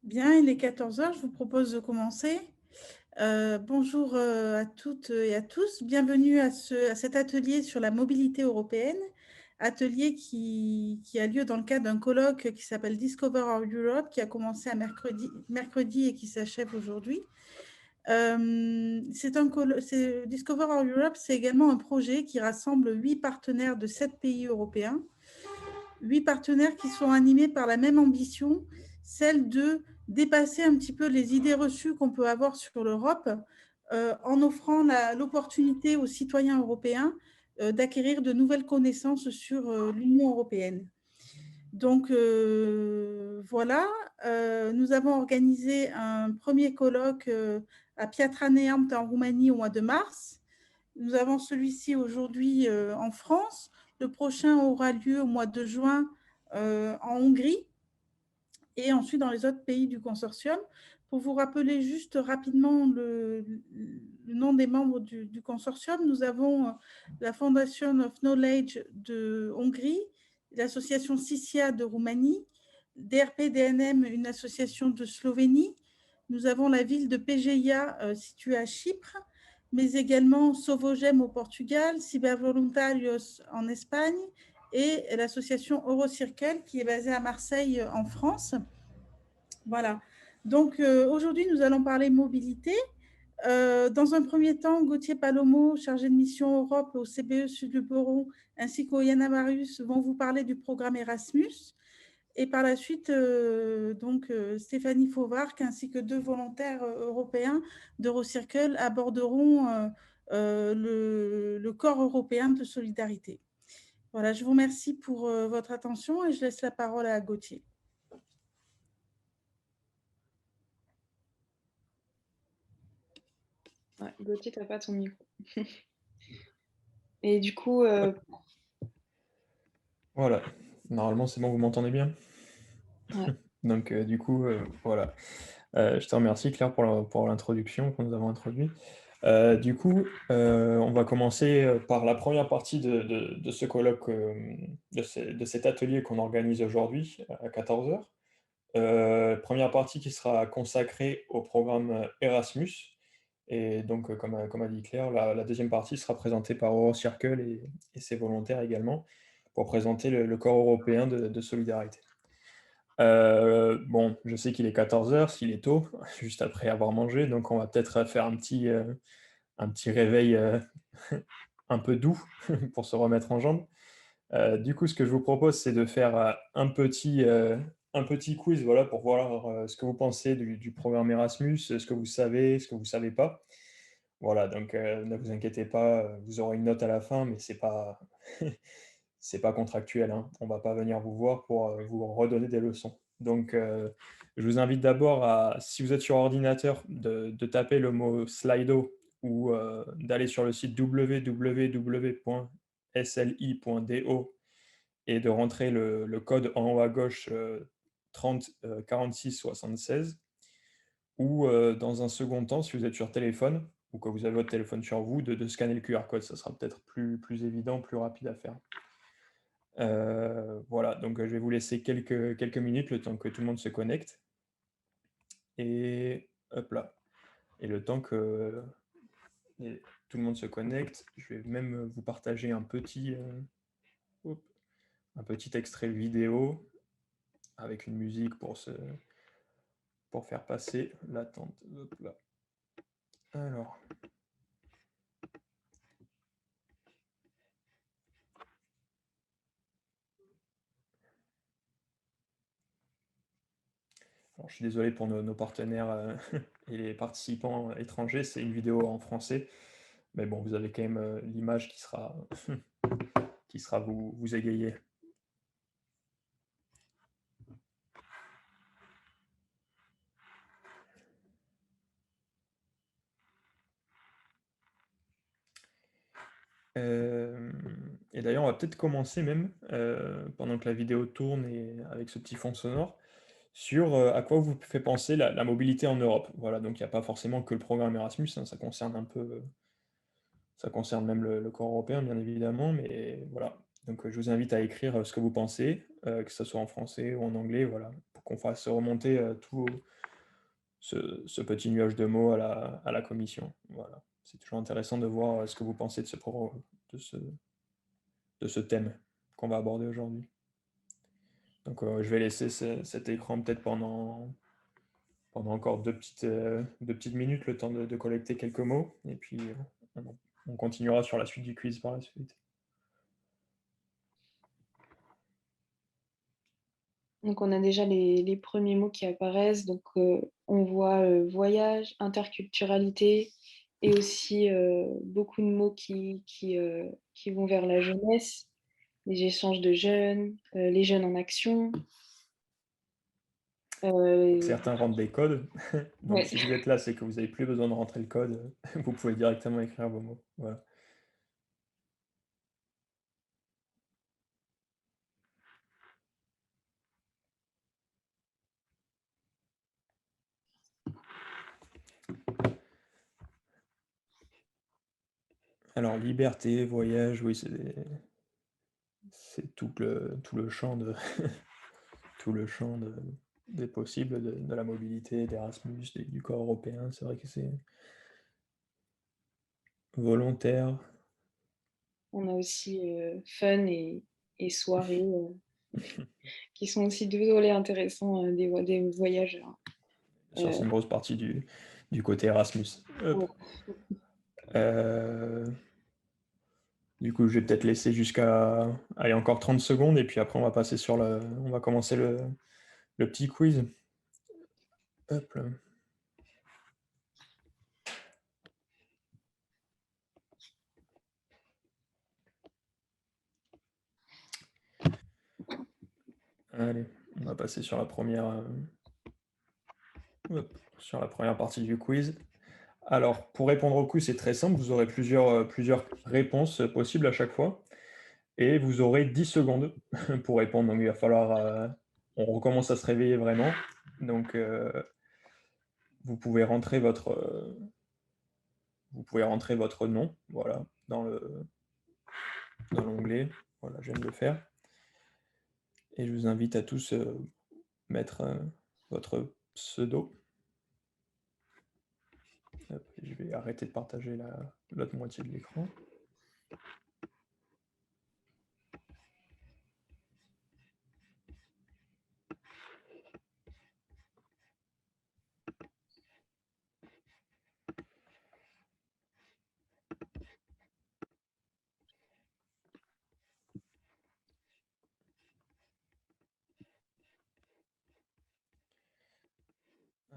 Bien, il est 14 heures. Je vous propose de commencer. Bonjour à toutes et à tous. Bienvenue à cet atelier sur la mobilité européenne, atelier qui a lieu dans le cadre d'un colloque qui s'appelle Discover Our Europe, qui a commencé à mercredi et qui s'achève aujourd'hui. Discover Our Europe, c'est également un projet qui rassemble 8 partenaires de 7 pays européens. 8 partenaires qui sont animés par la même ambition, celle de dépasser un petit peu les idées reçues qu'on peut avoir sur l'Europe, en offrant l'opportunité aux citoyens européens d'acquérir de nouvelles connaissances sur l'Union européenne. Donc voilà, nous avons organisé un premier colloque à Piatra Neamt en Roumanie au mois de mars. Nous avons celui-ci aujourd'hui en France. Le prochain aura lieu au mois de juin en Hongrie et ensuite dans les autres pays du consortium. Pour vous rappeler juste rapidement le nom des membres du consortium, nous avons la Foundation of Knowledge de Hongrie, l'association CICIA de Roumanie, DRP-DNM, une association de Slovénie. Nous avons la ville de Pejeia située à Chypre, mais également Sovogem au Portugal, Cybervoluntarios en Espagne et l'association Eurocircle qui est basée à Marseille en France. Voilà. Donc aujourd'hui, nous allons parler mobilité. Dans un premier temps, Gauthier Palomo, chargé de mission Europe au CBE Sud-Buron, ainsi qu'Oyana Marius vont vous parler du programme Erasmus. Et par la suite, Stéphanie Fauvarc ainsi que 2 volontaires européens d'Eurocircle aborderont le corps européen de solidarité. Voilà, je vous remercie pour votre attention et je laisse la parole à Gauthier. Ouais, Gauthier, tu n'as pas ton micro. Et du coup, Voilà, normalement c'est bon, vous m'entendez bien? ouais. Donc du coup, voilà. Je te remercie Claire pour l'introduction que nous avons introduite. Du coup, on va commencer par la première partie de ce colloque, de cet atelier qu'on organise aujourd'hui à 14 heures. Première partie qui sera consacrée au programme Erasmus. Et donc, comme a dit Claire, la deuxième partie sera présentée par Eurocircle et ses volontaires également, pour présenter le corps européen de solidarité. Bon, je sais qu'il est 14 heures, s'il est tôt, juste après avoir mangé, donc on va peut-être faire un petit réveil un peu doux pour se remettre en jambes. Du coup, ce que je vous propose, c'est de faire un petit quiz, voilà, pour voir ce que vous pensez du programme Erasmus, ce que vous savez, ce que vous ne savez pas. Voilà, donc ne vous inquiétez pas, vous aurez une note à la fin, mais c'est pas, c'est pas contractuel, hein. On ne va pas venir vous voir pour vous redonner des leçons. Donc, je vous invite d'abord à, si vous êtes sur ordinateur, de taper le mot Slido ou d'aller sur le site www.sli.do et de rentrer le code en haut à gauche 30 46 76. Ou dans un second temps, si vous êtes sur téléphone ou que vous avez votre téléphone sur vous, de scanner le QR code. Ça sera peut-être plus évident, plus rapide à faire. Voilà, donc je vais vous laisser quelques minutes, le temps que tout le monde se connecte. Et hop là. Et le temps que tout le monde se connecte, je vais même vous partager un petit extrait vidéo avec une musique pour faire passer l'attente. Hop là. Alors. Alors, je suis désolé pour nos partenaires et les participants étrangers, c'est une vidéo en français, mais bon, vous avez quand même l'image qui sera, qui sera vous égayer. Et d'ailleurs, on va peut-être commencer même, pendant que la vidéo tourne et avec ce petit fond sonore, sur à quoi vous fait penser la mobilité en Europe. Voilà, donc il n'y a pas forcément que le programme Erasmus, hein, ça concerne un peu, ça concerne même le corps européen, bien évidemment, mais voilà. Donc, je vous invite à écrire ce que vous pensez, que ce soit en français ou en anglais, voilà, pour qu'on fasse remonter tout ce petit nuage de mots à la commission. Voilà. C'est toujours intéressant de voir ce que vous pensez de ce thème qu'on va aborder aujourd'hui. Donc, je vais laisser cet écran peut-être pendant encore deux petites minutes, le temps de collecter quelques mots, et puis on continuera sur la suite du quiz par la suite. Donc, on a déjà les premiers mots qui apparaissent. Donc, on voit voyage, interculturalité et aussi beaucoup de mots qui vont vers la jeunesse, les échanges de jeunes, les jeunes en action. Certains rentrent des codes, donc Ouais. si vous êtes là, c'est que vous n'avez plus besoin de rentrer le code, vous pouvez directement écrire vos mots. Voilà. Alors, liberté, voyage, oui, c'est tout le champ tout le champ des possibles de la mobilité, d'Erasmus, du corps européen. C'est vrai que c'est volontaire. On a aussi fun et soirée qui sont aussi deux volets intéressants des voyageurs. Bien sûr, c'est une grosse partie du côté Erasmus. Hop. Du coup, je vais peut-être laisser jusqu'à allez, encore 30 secondes et puis après on va passer on va commencer le petit quiz. Hop là. Allez, on va passer sur la première partie du quiz. Alors, pour répondre au quiz, c'est très simple. Vous aurez plusieurs réponses possibles à chaque fois. Et vous aurez 10 secondes pour répondre. Donc, il va falloir... on recommence à se réveiller vraiment. Donc, vous pouvez rentrer votre nom, voilà, dans l'onglet. Voilà, je viens de le faire. Et je vous invite à tous mettre votre pseudo. Hop, je vais arrêter de partager l'autre moitié de l'écran.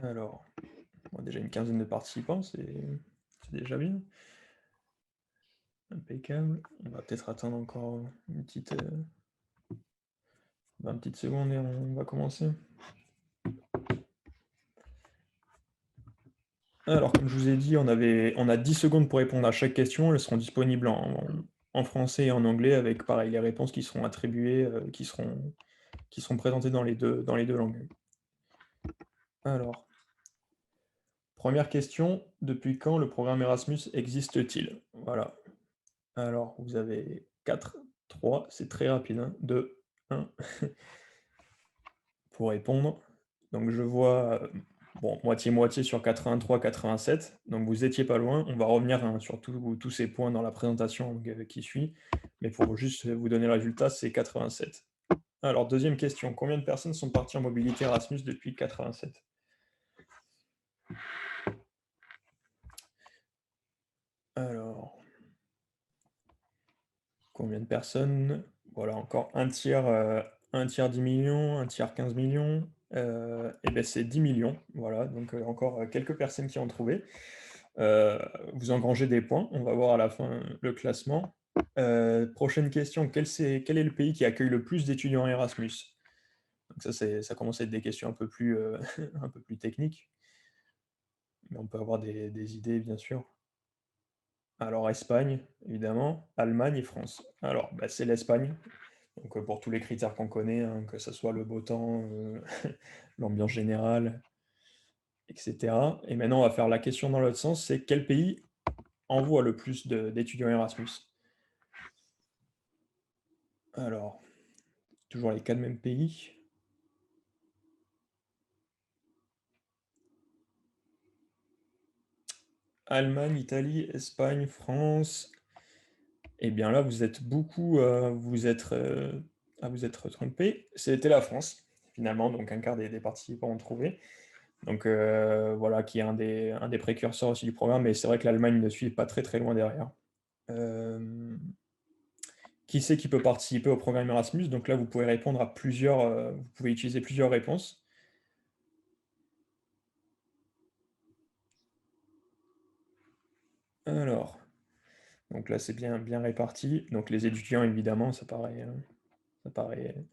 Alors, déjà une quinzaine de participants, c'est déjà bien. Impeccable. On va peut-être attendre encore une petite 20 petites secondes et on va commencer. Alors, comme je vous ai dit, on a 10 secondes pour répondre à chaque question. Elles seront disponibles en français et en anglais avec, pareil, les réponses qui seront attribuées, qui seront présentées dans les deux langues. Alors, première question, depuis quand le programme Erasmus existe-t-il? Voilà. Alors, vous avez 4, 3, c'est très rapide, hein, 2, 1, pour répondre. Donc, je vois, bon, moitié-moitié sur 83, 87. Donc, vous étiez pas loin. On va revenir sur tous ces points dans la présentation qui suit. Mais pour juste vous donner le résultat, c'est 87. Alors, deuxième question. Combien de personnes sont parties en mobilité Erasmus depuis 87? Alors, combien de personnes? Voilà, encore un tiers 10 millions, un tiers 15 millions. Et bien c'est 10 millions. Voilà, donc encore quelques personnes qui ont trouvé. Vous engrangez des points. On va voir à la fin le classement. Prochaine question. Quel est le pays qui accueille le plus d'étudiants Erasmus? Donc ça commence à être des questions un peu plus, un peu plus techniques. Mais on peut avoir des idées, bien sûr. Alors, Espagne, évidemment, Allemagne et France. Alors, bah, c'est l'Espagne. Donc, pour tous les critères qu'on connaît, hein, que ce soit le beau temps, l'ambiance générale, etc. Et maintenant, on va faire la question dans l'autre sens, c'est quel pays envoie le plus d'étudiants Erasmus? Alors, toujours les 4 mêmes pays. Allemagne, Italie, Espagne, France. Eh bien là, vous êtes beaucoup à vous être trompé. C'était la France, finalement, donc un quart des participants ont trouvé. Donc voilà, qui est un des précurseurs aussi du programme, mais c'est vrai que l'Allemagne ne suit pas très très loin derrière. Qui c'est qui peut participer au programme Erasmus? Donc là, vous pouvez répondre à plusieurs, vous pouvez utiliser plusieurs réponses. Alors, donc là, c'est bien réparti. Donc les étudiants, évidemment, ça paraît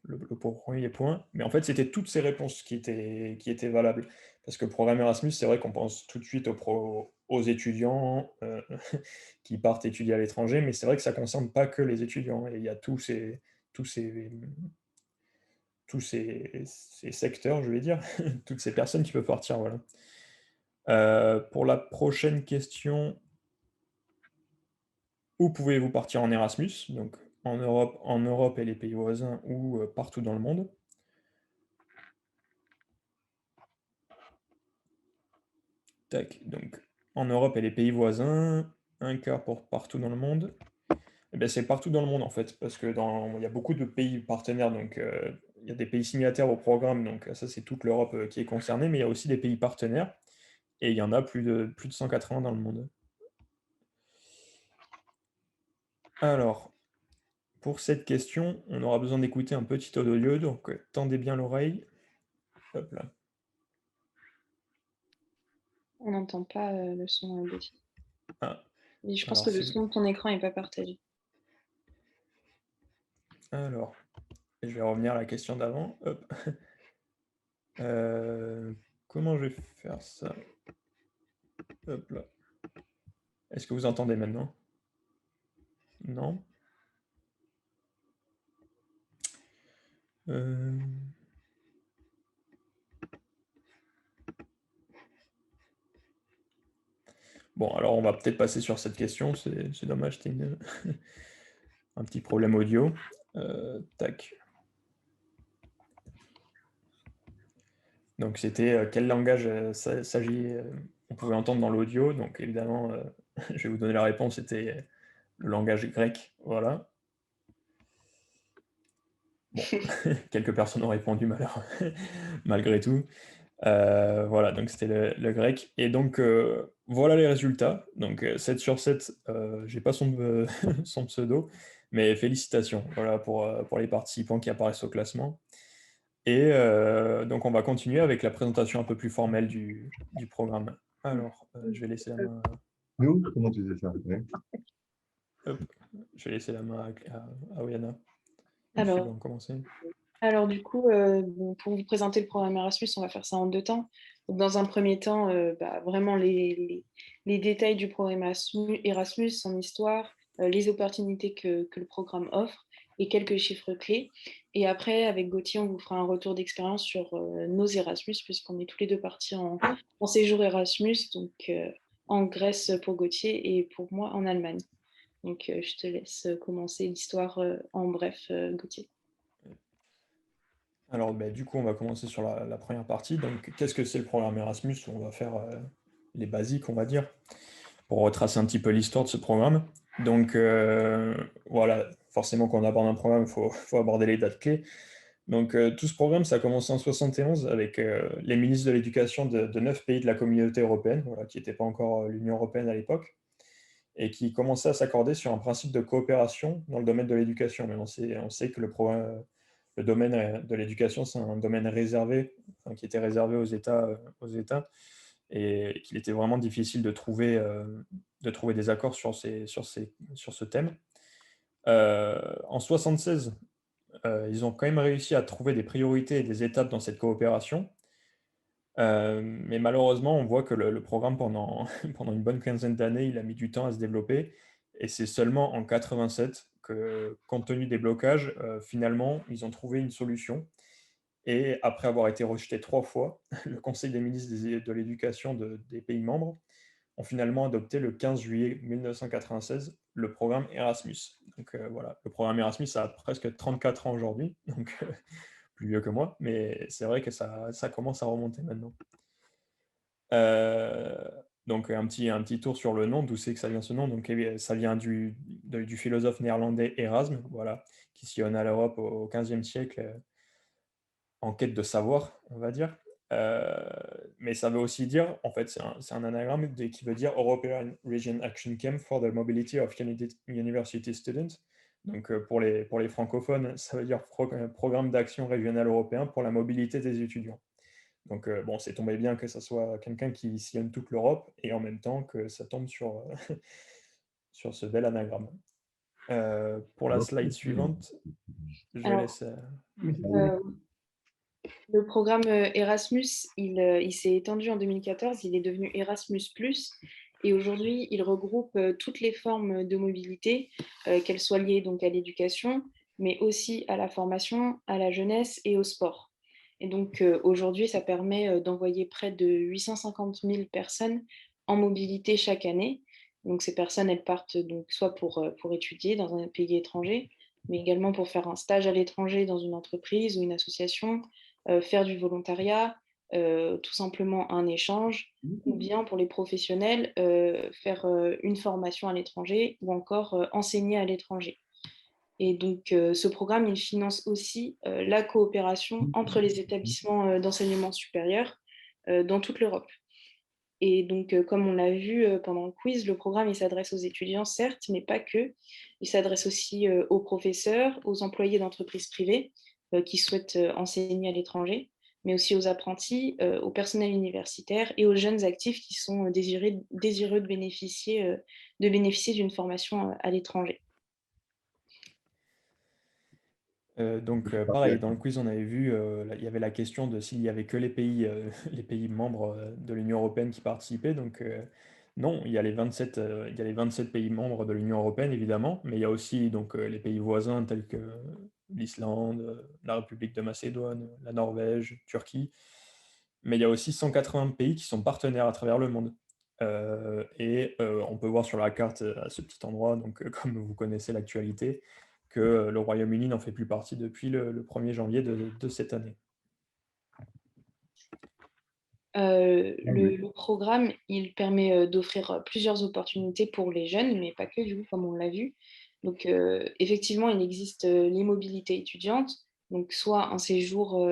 le premier point. Mais en fait, c'était toutes ces réponses qui étaient valables. Parce que le programme Erasmus, c'est vrai qu'on pense tout de suite aux étudiants qui partent étudier à l'étranger, mais c'est vrai que ça ne concerne pas que les étudiants. Et il y a tous ces, ces secteurs, je vais dire, toutes ces personnes qui peuvent partir. Voilà. Pour la prochaine question, où pouvez-vous partir en Erasmus? Donc en Europe et les pays voisins ou partout dans le monde. Tac, donc en Europe et les pays voisins, un quart pour partout dans le monde. Eh bien, c'est partout dans le monde en fait, parce que il y a beaucoup de pays partenaires, donc il y a des pays signataires au programme, donc ça c'est toute l'Europe qui est concernée, mais il y a aussi des pays partenaires, et il y en a plus de 180 dans le monde. Alors, pour cette question, on aura besoin d'écouter un petit audio, donc tendez bien l'oreille. Hop là. On n'entend pas le son, Gauthier. Ah, Et je pense alors, que le son de ton écran n'est pas partagé. alors, je vais revenir à la question d'avant. Hop. Comment je vais faire ça? Hop là. Est-ce que vous entendez maintenant? Non? Bon, alors on va peut-être passer sur cette question, c'est dommage, c'était un petit problème audio. Tac. Donc c'était quel langage on pouvait entendre dans l'audio. Donc évidemment, je vais vous donner la réponse, c'était le langage grec. Voilà. Bon, quelques personnes ont répondu malgré tout. Voilà, donc c'était le grec. Et donc, voilà les résultats. Donc, 7 sur 7, j'ai pas son pseudo, mais félicitations voilà, pour les participants qui apparaissent au classement. Et donc, on va continuer avec la présentation un peu plus formelle du programme. Alors, je vais laisser la main, Nous, comment tu disais ça? Ouais. hop, je vais laisser la main à Oyana. Si tu veux Alors, en commencer. du coup, bon, pour vous présenter le programme Erasmus, on va faire ça en 2 temps. Donc, dans un premier temps, vraiment les détails du programme Erasmus, son histoire, les opportunités que le programme offre et quelques chiffres clés. Et après, avec Gauthier, on vous fera un retour d'expérience sur nos Erasmus, puisqu'on est tous les deux partis en séjour Erasmus, donc en Grèce pour Gauthier et pour moi en Allemagne. Donc, je te laisse commencer l'histoire en bref, Gauthier. Alors, du coup, on va commencer sur la première partie. Donc, qu'est-ce que c'est le programme Erasmus? On va faire les basiques, on va dire, pour retracer un petit peu l'histoire de ce programme. Donc, voilà, forcément, quand on aborde un programme, il faut aborder les dates clés. Donc, tout ce programme, ça a commencé en 71 avec les ministres de l'éducation de 9 pays de la communauté européenne, voilà, qui n'étaient pas encore l'Union européenne à l'époque, et qui commençaient à s'accorder sur un principe de coopération dans le domaine de l'éducation. Mais on sait que le domaine de l'éducation, c'est un domaine réservé, enfin, qui était réservé aux États et qu'il était vraiment difficile de trouver des accords sur ce thème. En 1976, ils ont quand même réussi à trouver des priorités et des étapes dans cette coopération. Mais malheureusement, on voit que le programme, pendant une bonne quinzaine d'années, il a mis du temps à se développer. Et c'est seulement en 87 que, compte tenu des blocages, finalement, ils ont trouvé une solution. Et après avoir été rejeté 3 fois, le Conseil des ministres de l'éducation des pays membres ont finalement adopté le 15 juillet 1996 le programme Erasmus. Donc voilà, le programme Erasmus, ça a presque 34 ans aujourd'hui, donc plus vieux que moi, mais c'est vrai que ça commence à remonter maintenant. Donc un petit tour sur le nom, d'où c'est que ça vient ce nom. Donc ça vient du philosophe néerlandais Erasme, voilà, qui sillonna l'Europe au XVe siècle en quête de savoir, on va dire. Mais ça veut aussi dire, en fait, c'est un anagramme qui veut dire European Region Action Camp for the Mobility of University Students. Donc pour les francophones, ça veut dire Programme d'action régional européen pour la mobilité des étudiants. Donc bon, c'est tombé bien que ça soit quelqu'un qui sillonne toute l'Europe et en même temps que ça tombe sur, sur ce bel anagramme. Pour la slide suivante, je Alors, laisse... le programme Erasmus, il s'est étendu en 2014, il est devenu Erasmus+, et aujourd'hui, il regroupe toutes les formes de mobilité, qu'elles soient liées donc à l'éducation, mais aussi à la formation, à la jeunesse et au sport. Et donc aujourd'hui, ça permet d'envoyer près de 850 000 personnes en mobilité chaque année. Donc ces personnes, elles partent donc soit pour étudier dans un pays étranger, mais également pour faire un stage à l'étranger dans une entreprise ou une association, faire du volontariat, tout simplement un échange, ou bien pour les professionnels, faire une formation à l'étranger ou encore enseigner à l'étranger. Et donc, ce programme, il finance aussi la coopération entre les établissements d'enseignement supérieur dans toute l'Europe. Et donc, comme on l'a vu pendant le quiz, le programme, il s'adresse aux étudiants, certes, mais pas que. Il s'adresse aussi aux professeurs, aux employés d'entreprises privées qui souhaitent enseigner à l'étranger, mais aussi aux apprentis, au personnel universitaire et aux jeunes actifs qui sont désireux de bénéficier d'une formation à l'étranger. Donc pareil, dans le quiz, on avait vu, il y avait la question de s'il y avait que les pays membres de l'Union européenne qui participaient. Donc non, il y a les 27, il y a les 27 pays membres de l'Union européenne, évidemment, mais il y a aussi donc, les pays voisins tels que l'Islande, la République de Macédoine, la Norvège, Turquie. Mais il y a aussi 180 pays qui sont partenaires à travers le monde. On peut voir sur la carte à ce petit endroit, donc comme vous connaissez l'actualité, que le Royaume-Uni n'en fait plus partie depuis le 1er janvier de cette année. Le programme, il permet d'offrir plusieurs opportunités pour les jeunes, mais pas que, du coup, comme on l'a vu. Donc, effectivement, il existe les mobilités étudiantes, donc soit un séjour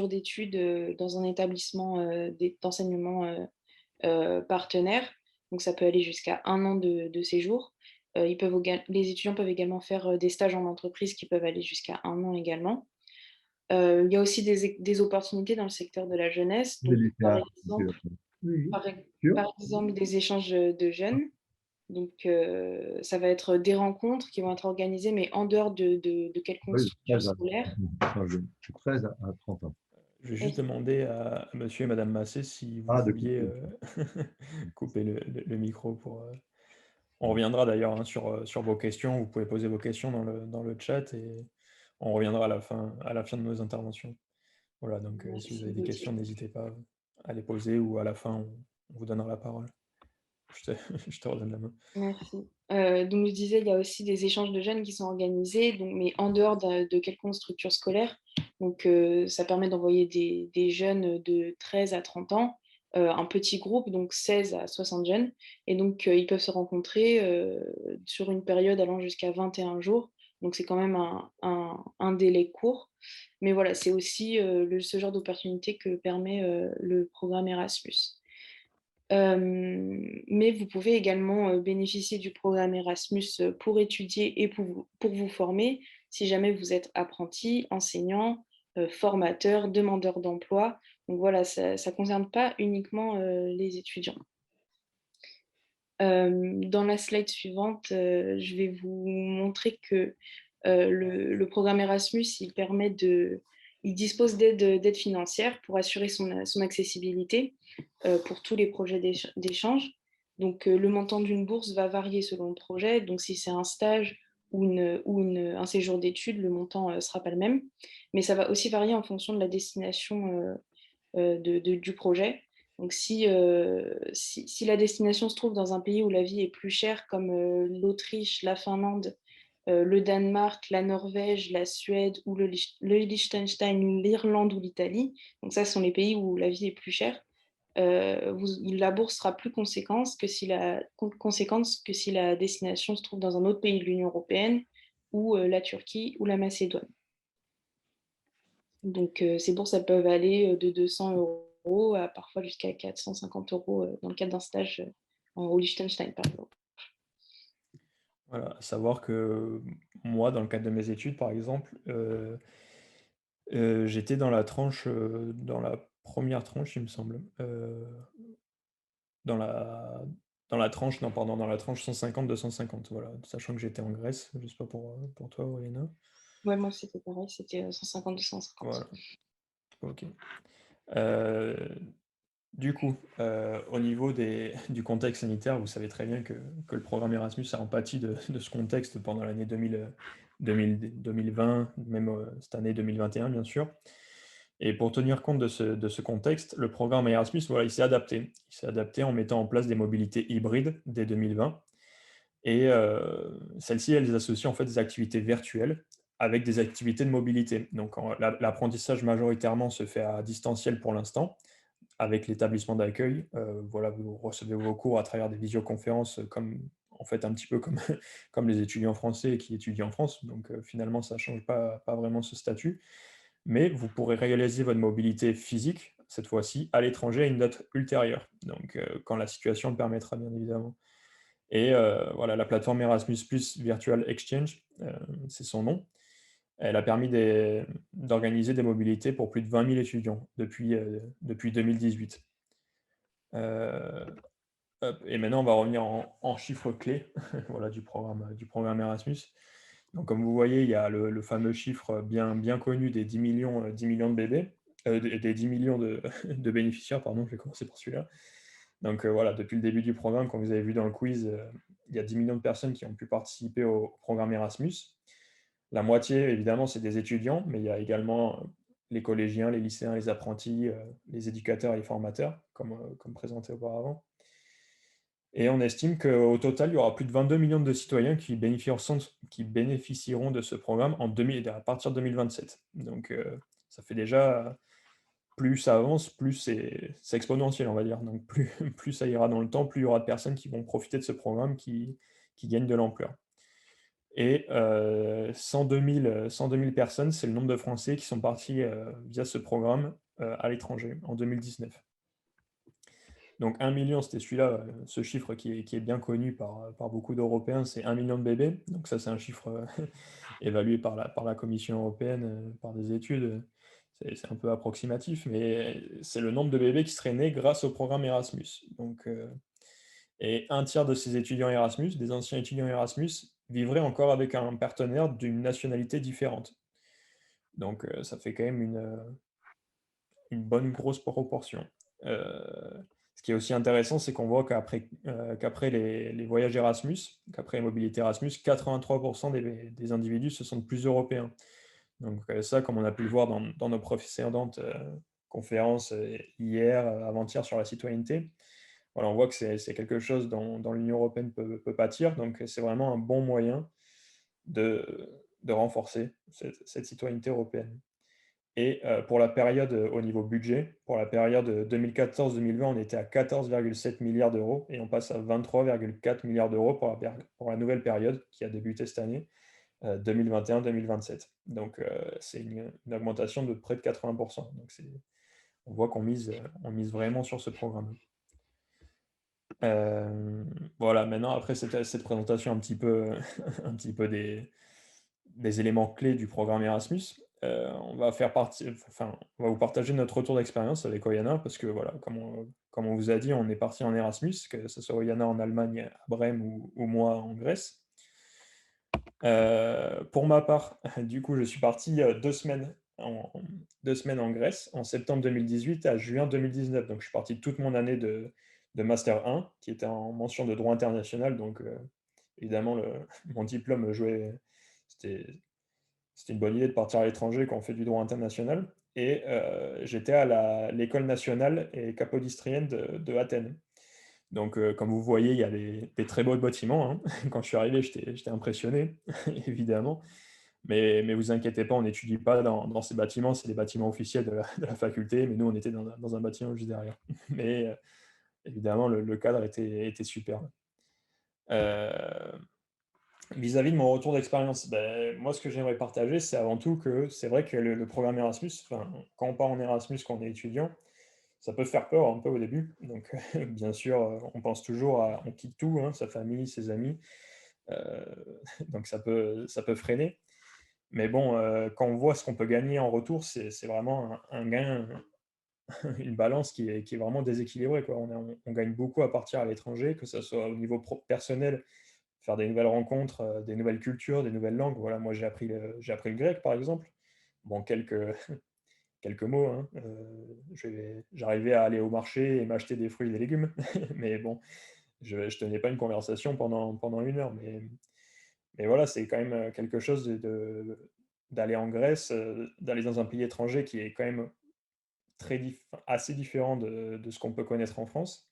d'études dans un établissement d'enseignement partenaire. Donc, ça peut aller jusqu'à 1 an de séjour. Les étudiants peuvent également faire des stages en entreprise qui peuvent aller jusqu'à 1 an également. Il y a aussi des opportunités dans le secteur de la jeunesse, donc, par exemple des échanges de jeunes. Donc, ça va être des rencontres qui vont être organisées, mais en dehors de quelconque structure scolaire. Je suis 13 à 30 ans. Je vais juste demander à monsieur et madame Massé si vous vouliez couper le micro pour... On reviendra d'ailleurs hein, sur vos questions. Vous pouvez poser vos questions dans le chat et on reviendra à la fin de nos interventions. Voilà, donc si vous avez des questions, n'hésitez pas à les poser ou à la fin, on vous donnera la parole. Je te redonne la main. Merci. Donc, je disais, il y a aussi des échanges de jeunes qui sont organisés, donc, mais en dehors de quelconque structure scolaire. Donc, ça permet d'envoyer des jeunes de 13 à 30 ans, un petit groupe, donc 16 à 60 jeunes. Et donc, ils peuvent se rencontrer sur une période allant jusqu'à 21 jours. Donc, c'est quand même un délai court. Mais voilà, c'est aussi ce genre d'opportunité que permet le programme Erasmus. Mais vous pouvez également bénéficier du programme Erasmus pour étudier et pour vous former si jamais vous êtes apprenti, enseignant, formateur, demandeur d'emploi. Donc voilà, ça ne concerne pas uniquement les étudiants. Dans la slide suivante, je vais vous montrer que le programme Erasmus, il dispose d'aides financières pour assurer son accessibilité pour tous les projets d'échange. Donc, le montant d'une bourse va varier selon le projet. Donc, si c'est un stage ou un séjour d'études, le montant ne sera pas le même. Mais ça va aussi varier en fonction de la destination du projet. Donc, si la destination se trouve dans un pays où la vie est plus chère, comme l'Autriche, la Finlande, le Danemark, la Norvège, la Suède ou le Liechtenstein, l'Irlande ou l'Italie, donc ça, ce sont les pays où la vie est plus chère, la bourse sera plus conséquente que si la destination se trouve dans un autre pays de l'Union européenne ou la Turquie ou la Macédoine. Donc, ces bourses, elles peuvent aller de 200 € à parfois jusqu'à 450 € dans le cadre d'un stage au Liechtenstein, par exemple. Voilà, à savoir que moi, dans le cadre de mes études, par exemple, j'étais dans la première tranche, il me semble. Dans la, dans la tranche, non, pardon, dans la tranche 150-250, voilà, sachant que j'étais en Grèce, je sais pas pour toi, Oriana. Ouais, moi, c'était pareil, c'était 150-250. Voilà, ok. Du coup, au niveau du contexte sanitaire, vous savez très bien que le programme Erasmus a empathie de ce contexte pendant l'année 2020, même cette année 2021, bien sûr. Et pour tenir compte de ce contexte, le programme Erasmus, voilà, il s'est adapté. Il s'est adapté en mettant en place des mobilités hybrides dès 2020. Et celles-ci, elles associent en fait des activités virtuelles avec des activités de mobilité. Donc l'apprentissage majoritairement se fait à distanciel pour l'instant, avec l'établissement d'accueil. Voilà, vous recevez vos cours à travers des visioconférences, en fait un petit peu comme, comme les étudiants français qui étudient en France. Donc finalement, ça ne change pas vraiment ce statut. Mais vous pourrez réaliser votre mobilité physique, cette fois-ci, à l'étranger à une date ultérieure. Donc quand la situation le permettra, bien évidemment. Et voilà, la plateforme Erasmus+ Virtual Exchange, c'est son nom. Elle a permis d'organiser des mobilités pour plus de 20 000 étudiants depuis 2018. Et maintenant, on va revenir en chiffres clés voilà, du programme Erasmus. Donc, comme vous voyez, il y a le fameux chiffre bien connu des 10 millions de bébés, des 10 millions de bénéficiaires, pardon, je vais commencer par celui-là. Donc voilà, depuis le début du programme, comme vous avez vu dans le quiz, il y a 10 millions de personnes qui ont pu participer au programme Erasmus. La moitié, évidemment, c'est des étudiants, mais il y a également les collégiens, les lycéens, les apprentis, les éducateurs et les formateurs, comme présenté auparavant. Et on estime qu'au total, il y aura plus de 22 millions de citoyens qui bénéficieront de ce programme à partir de 2027. Donc ça fait déjà, plus ça avance, plus c'est exponentiel, on va dire. Donc plus ça ira dans le temps, plus il y aura de personnes qui vont profiter de ce programme qui gagnent de l'ampleur. Et 102 000 personnes, c'est le nombre de Français qui sont partis via ce programme à l'étranger en 2019. Donc 1 million, c'était celui-là, ce chiffre qui est bien connu par beaucoup d'Européens, c'est 1 million de bébés. Donc ça, c'est un chiffre évalué par la Commission européenne, par des études. C'est un peu approximatif, mais c'est le nombre de bébés qui seraient nés grâce au programme Erasmus. Donc, et un tiers de ces étudiants Erasmus, des anciens étudiants Erasmus, vivraient encore avec un partenaire d'une nationalité différente. Donc ça fait quand même une bonne grosse proportion. Ce qui est aussi intéressant, c'est qu'on voit qu'après les voyages Erasmus, qu'après les mobilités Erasmus, 83% des individus se sentent plus européens. Donc ça, comme on a pu le voir dans nos précédentes conférences hier, avant-hier sur la citoyenneté, voilà, on voit que c'est quelque chose dont l'Union européenne peut pâtir. Donc c'est vraiment un bon moyen de renforcer cette citoyenneté européenne. Et pour la période au niveau budget, pour la période 2014-2020, on était à 14,7 milliards d'euros et on passe à 23,4 milliards d'euros pour la nouvelle période qui a débuté cette année, 2021-2027. Donc c'est une augmentation de près de 80%. Donc on voit qu'on mise vraiment sur ce programme. Voilà, maintenant, après cette présentation un petit peu des éléments clés du programme Erasmus, on va vous partager notre retour d'expérience avec Oyana, parce que voilà, comme on vous a dit, on est parti en Erasmus, que ce soit Oyana en Allemagne, à Brême, ou moi en Grèce. Pour ma part, du coup, je suis parti 2 semaines en Grèce, en septembre 2018 à juin 2019. Donc, je suis parti toute mon année de Master 1, qui était en mention de droit international. Donc, évidemment, mon diplôme jouait. C'était une bonne idée de partir à l'étranger quand on fait du droit international. et j'étais à l'école nationale et capodistrienne de Athènes. Donc, comme vous voyez, il y a des très beaux bâtiments, hein. Quand je suis arrivé, j'étais impressionné, évidemment. Mais vous inquiétez pas, on n'étudie pas dans ces bâtiments, c'est les bâtiments officiels de la faculté, mais nous, on était dans un bâtiment juste derrière. Mais évidemment, le cadre était super. Heu, Vis-à-vis de mon retour d'expérience, moi, ce que j'aimerais partager, c'est avant tout que c'est vrai que le programme Erasmus, enfin, quand on part en Erasmus, quand on est étudiant, ça peut faire peur un peu au début. Donc, bien sûr, on pense toujours à on quitte tout, hein, sa famille, ses amis, heu, donc ça peut freiner. Mais bon, quand on voit ce qu'on peut gagner en retour, c'est vraiment un gain, une balance qui est vraiment déséquilibrée, quoi. On gagne beaucoup à partir à l'étranger, que ça soit au niveau personnel, faire des nouvelles rencontres, des nouvelles cultures, des nouvelles langues. Voilà, moi j'ai appris le grec, par exemple. Bon, quelques mots, hein, j'arrivais à aller au marché et m'acheter des fruits et des légumes. Mais bon, je tenais pas une conversation pendant 1 heure. Mais voilà, c'est quand même, quelque chose d'aller en Grèce, d'aller dans un pays étranger qui est quand même assez différent de ce qu'on peut connaître en France.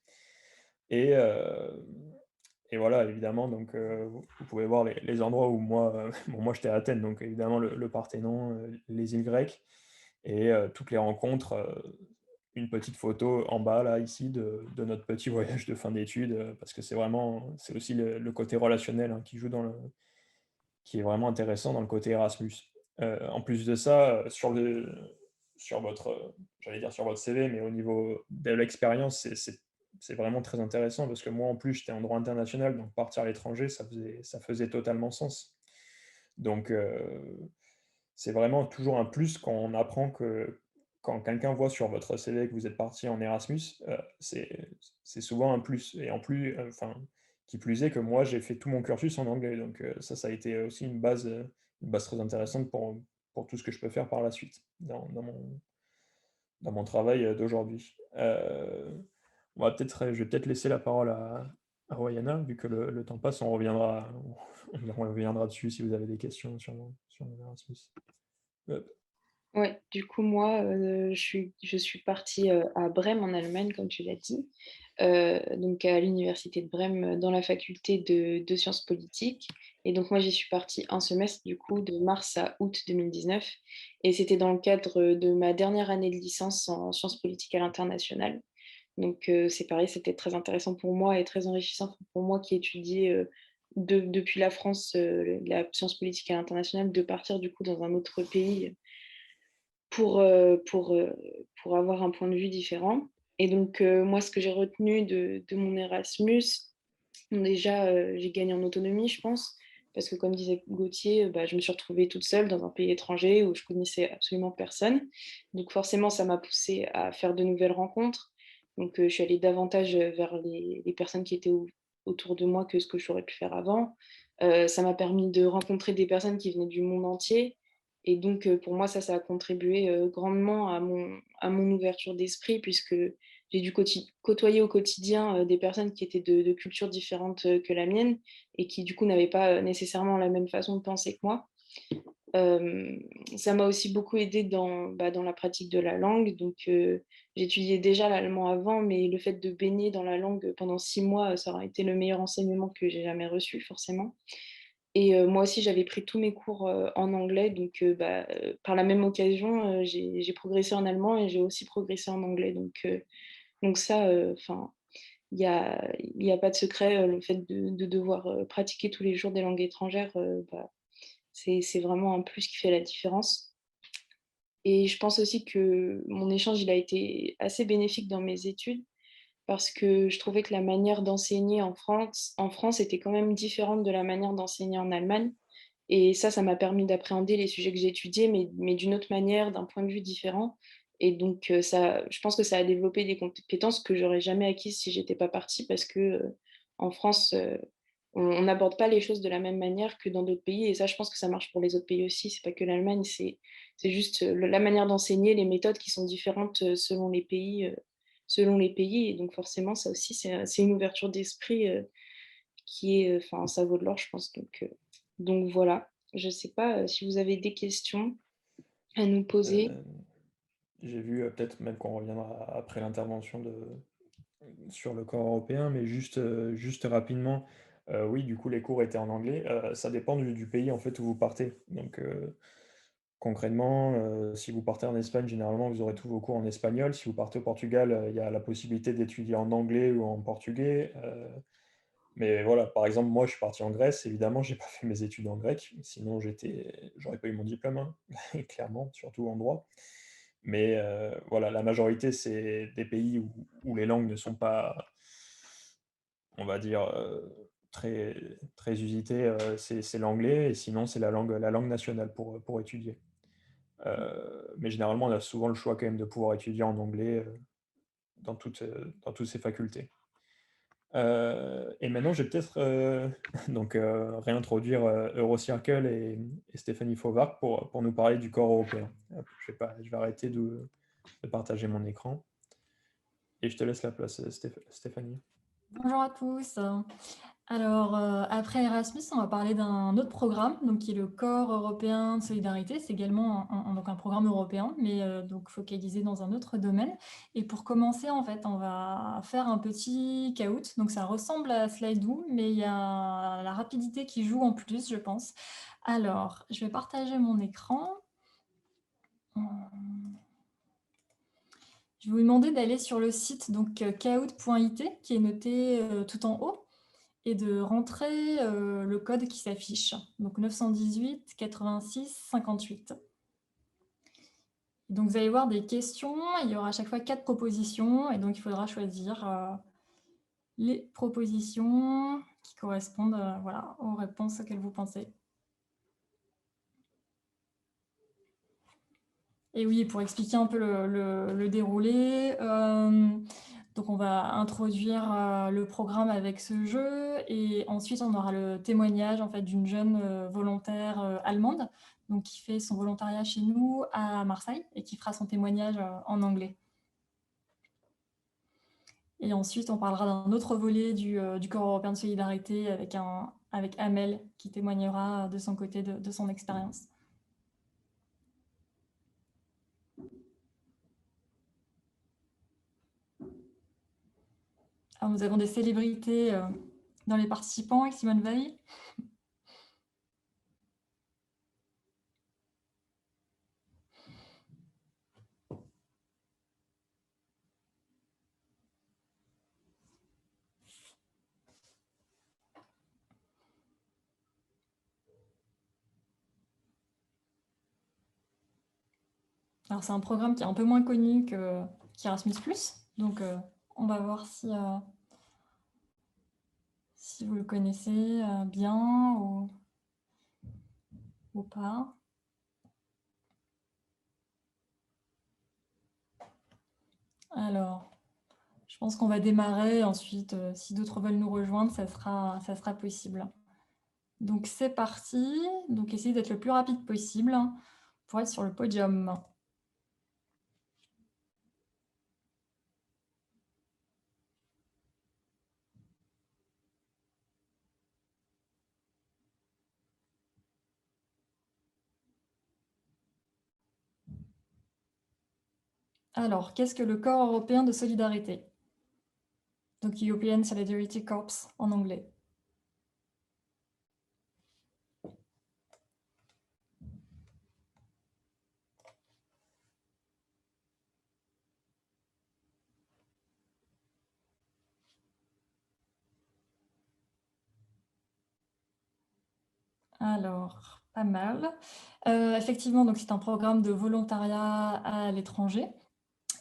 Et voilà, évidemment, donc vous pouvez voir les endroits où moi, bon, moi j'étais à Athènes, donc évidemment le Parthénon, les îles grecques et toutes les rencontres, une petite photo en bas là, ici, de notre petit voyage de fin d'études, parce que c'est aussi le côté relationnel, hein, qui est vraiment intéressant dans le côté Erasmus. En plus de ça, sur votre, j'allais dire sur votre CV, mais au niveau de l'expérience, c'est vraiment très intéressant parce que moi, en plus, j'étais en droit international, donc partir à l'étranger, ça faisait totalement sens. Donc, c'est vraiment toujours un plus quand on apprend quand quelqu'un voit sur votre CV que vous êtes parti en Erasmus, c'est souvent un plus et en plus, enfin, qui plus est que moi, j'ai fait tout mon cursus en anglais, donc ça a été aussi une base très intéressante pour tout ce que je peux faire par la suite dans mon travail, d'aujourd'hui. Je vais peut-être laisser la parole à Royana, vu que le temps passe, on reviendra dessus si vous avez des questions sur mon Erasmus. Hop. Ouais, du coup, moi, je suis partie à Brême, en Allemagne, comme tu l'as dit, donc à l'université de Brême, dans la faculté de sciences politiques. Et donc, moi, j'y suis partie un semestre, du coup, de mars à août 2019. Et c'était dans le cadre de ma dernière année de licence en sciences politiques à l'international. Donc, c'est pareil, c'était très intéressant pour moi et très enrichissant pour moi qui étudiais depuis la France la science politique à l'international, de partir, du coup, dans un autre pays pour, heu, pour, heu, pour avoir un point de vue différent. Et donc, moi, ce que j'ai retenu de mon Erasmus, bon, déjà, j'ai gagné en autonomie, je pense, parce que comme disait Gauthier, bah, je me suis retrouvée toute seule dans un pays étranger où je connaissais absolument personne. Donc forcément, ça m'a poussée à faire de nouvelles rencontres. Donc, je suis allée davantage, vers les personnes qui étaient autour de moi que ce que j'aurais pu faire avant. Ça m'a permis de rencontrer des personnes qui venaient du monde entier. Et donc, pour moi, ça a contribué, grandement à mon ouverture d'esprit, puisque j'ai dû côtoyer au quotidien des personnes qui étaient de cultures différentes que la mienne et qui, du coup, n'avaient pas nécessairement la même façon de penser que moi. Euh, Ça m'a aussi beaucoup aidé dans la pratique de la langue. Donc, j'étudiais déjà l'allemand avant, mais le fait de baigner dans la langue pendant 6 mois, ça aurait été le meilleur enseignement que j'ai jamais reçu, forcément. Et moi aussi, j'avais pris tous mes cours en anglais. Donc, par la même occasion, j'ai progressé en allemand et j'ai aussi progressé en anglais. Donc ça, enfin, il y a pas de secret. Le fait de devoir pratiquer tous les jours des langues étrangères, c'est vraiment un plus qui fait la différence. Et je pense aussi que mon échange, il a été assez bénéfique dans mes études parce que je trouvais que la manière d'enseigner en France était quand même différente de la manière d'enseigner en Allemagne. Et ça m'a permis d'appréhender les sujets que j'ai étudiés, mais d'une autre manière, d'un point de vue différent. Et donc, je pense que ça a développé des compétences que j'aurais jamais acquises si j'étais pas partie, parce que en France, on n'aborde pas les choses de la même manière que dans d'autres pays. Et ça, je pense que ça marche pour les autres pays aussi. C'est pas que l'Allemagne, c'est juste la manière d'enseigner, les méthodes qui sont différentes selon les pays. Et donc, forcément, ça aussi, c'est une ouverture d'esprit qui est, enfin, ça vaut de l'or, je pense. Donc voilà. Je ne sais pas si vous avez des questions à nous poser. Euh, j'ai vu, peut-être même qu'on reviendra après l'intervention sur le corps européen, mais juste rapidement, oui, du coup, les cours étaient en anglais. Ça dépend du pays en fait où vous partez. Donc, concrètement, si vous partez en Espagne, généralement, vous aurez tous vos cours en espagnol. Si vous partez au Portugal, il y a la possibilité d'étudier en anglais ou en portugais. Mais voilà, par exemple, moi, je suis parti en Grèce. Évidemment, j'ai pas fait mes études en grec, sinon j'aurais pas eu mon diplôme, hein, clairement, surtout en droit. Mais voilà, la majorité, c'est des pays où les langues ne sont pas, on va dire, très, très usitées. C'est l'anglais, et sinon, c'est la langue nationale pour étudier. Mais généralement, on a souvent le choix quand même de pouvoir étudier en anglais dans toutes ces facultés. Et maintenant, je vais peut-être donc, réintroduire Eurocircle et Stéphanie Fauvard pour nous parler du corps européen. Hop, je vais arrêter de partager mon écran et je te laisse la place, Stéphanie. Bonjour à tous. Alors, après Erasmus, on va parler d'un autre programme, donc qui est le Corps européen de solidarité. C'est également donc un programme européen, mais donc focalisé dans un autre domaine. Et pour commencer, en fait, on va faire un petit caout. Donc, ça ressemble à Slido, mais il y a la rapidité qui joue en plus, je pense. Alors, je vais partager mon écran. Je vais vous demander d'aller sur le site donc kahoot.it qui est noté tout en haut et de rentrer le code qui s'affiche, donc 918 86 58. Donc vous allez voir des questions, il y aura à chaque fois 4 propositions et donc il faudra choisir les propositions qui correspondent voilà, aux réponses auxquelles vous pensez. Et oui, pour expliquer un peu le déroulé, donc on va introduire le programme avec ce jeu et ensuite on aura le témoignage en fait, d'une jeune volontaire allemande donc, qui fait son volontariat chez nous à Marseille et qui fera son témoignage en anglais. Et ensuite, on parlera d'un autre volet du Corps européen de solidarité avec Amel qui témoignera de son côté de son expérience. Alors, nous avons des célébrités dans les participants avec Simone Veil. Alors, c'est un programme qui est un peu moins connu qu'Erasmus+. Donc, on va voir si vous le connaissez bien ou pas. Alors, je pense qu'on va démarrer. Ensuite, si d'autres veulent nous rejoindre, ça sera possible. Donc, c'est parti. Donc, essayez d'être le plus rapide possible pour être sur le podium. Alors, qu'est-ce que le Corps européen de solidarité? Donc, European Solidarity Corps en anglais. Alors, pas mal. Effectivement, donc c'est un programme de volontariat à l'étranger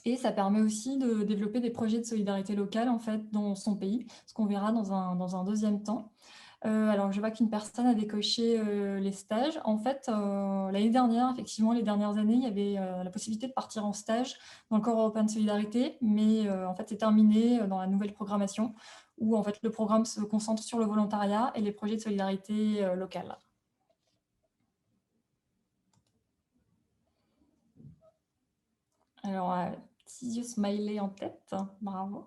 et ça permet aussi de développer des projets de solidarité locale en fait dans son pays, ce qu'on verra dans un deuxième temps. Alors, je vois qu'une personne a décoché les stages. En fait, l'année dernière, effectivement, les dernières années, il y avait la possibilité de partir en stage dans le Corps européen de solidarité, mais en fait, c'est terminé dans la nouvelle programmation où en fait, le programme se concentre sur le volontariat et les projets de solidarité locale. Alors, petit yeux smiley en tête, bravo.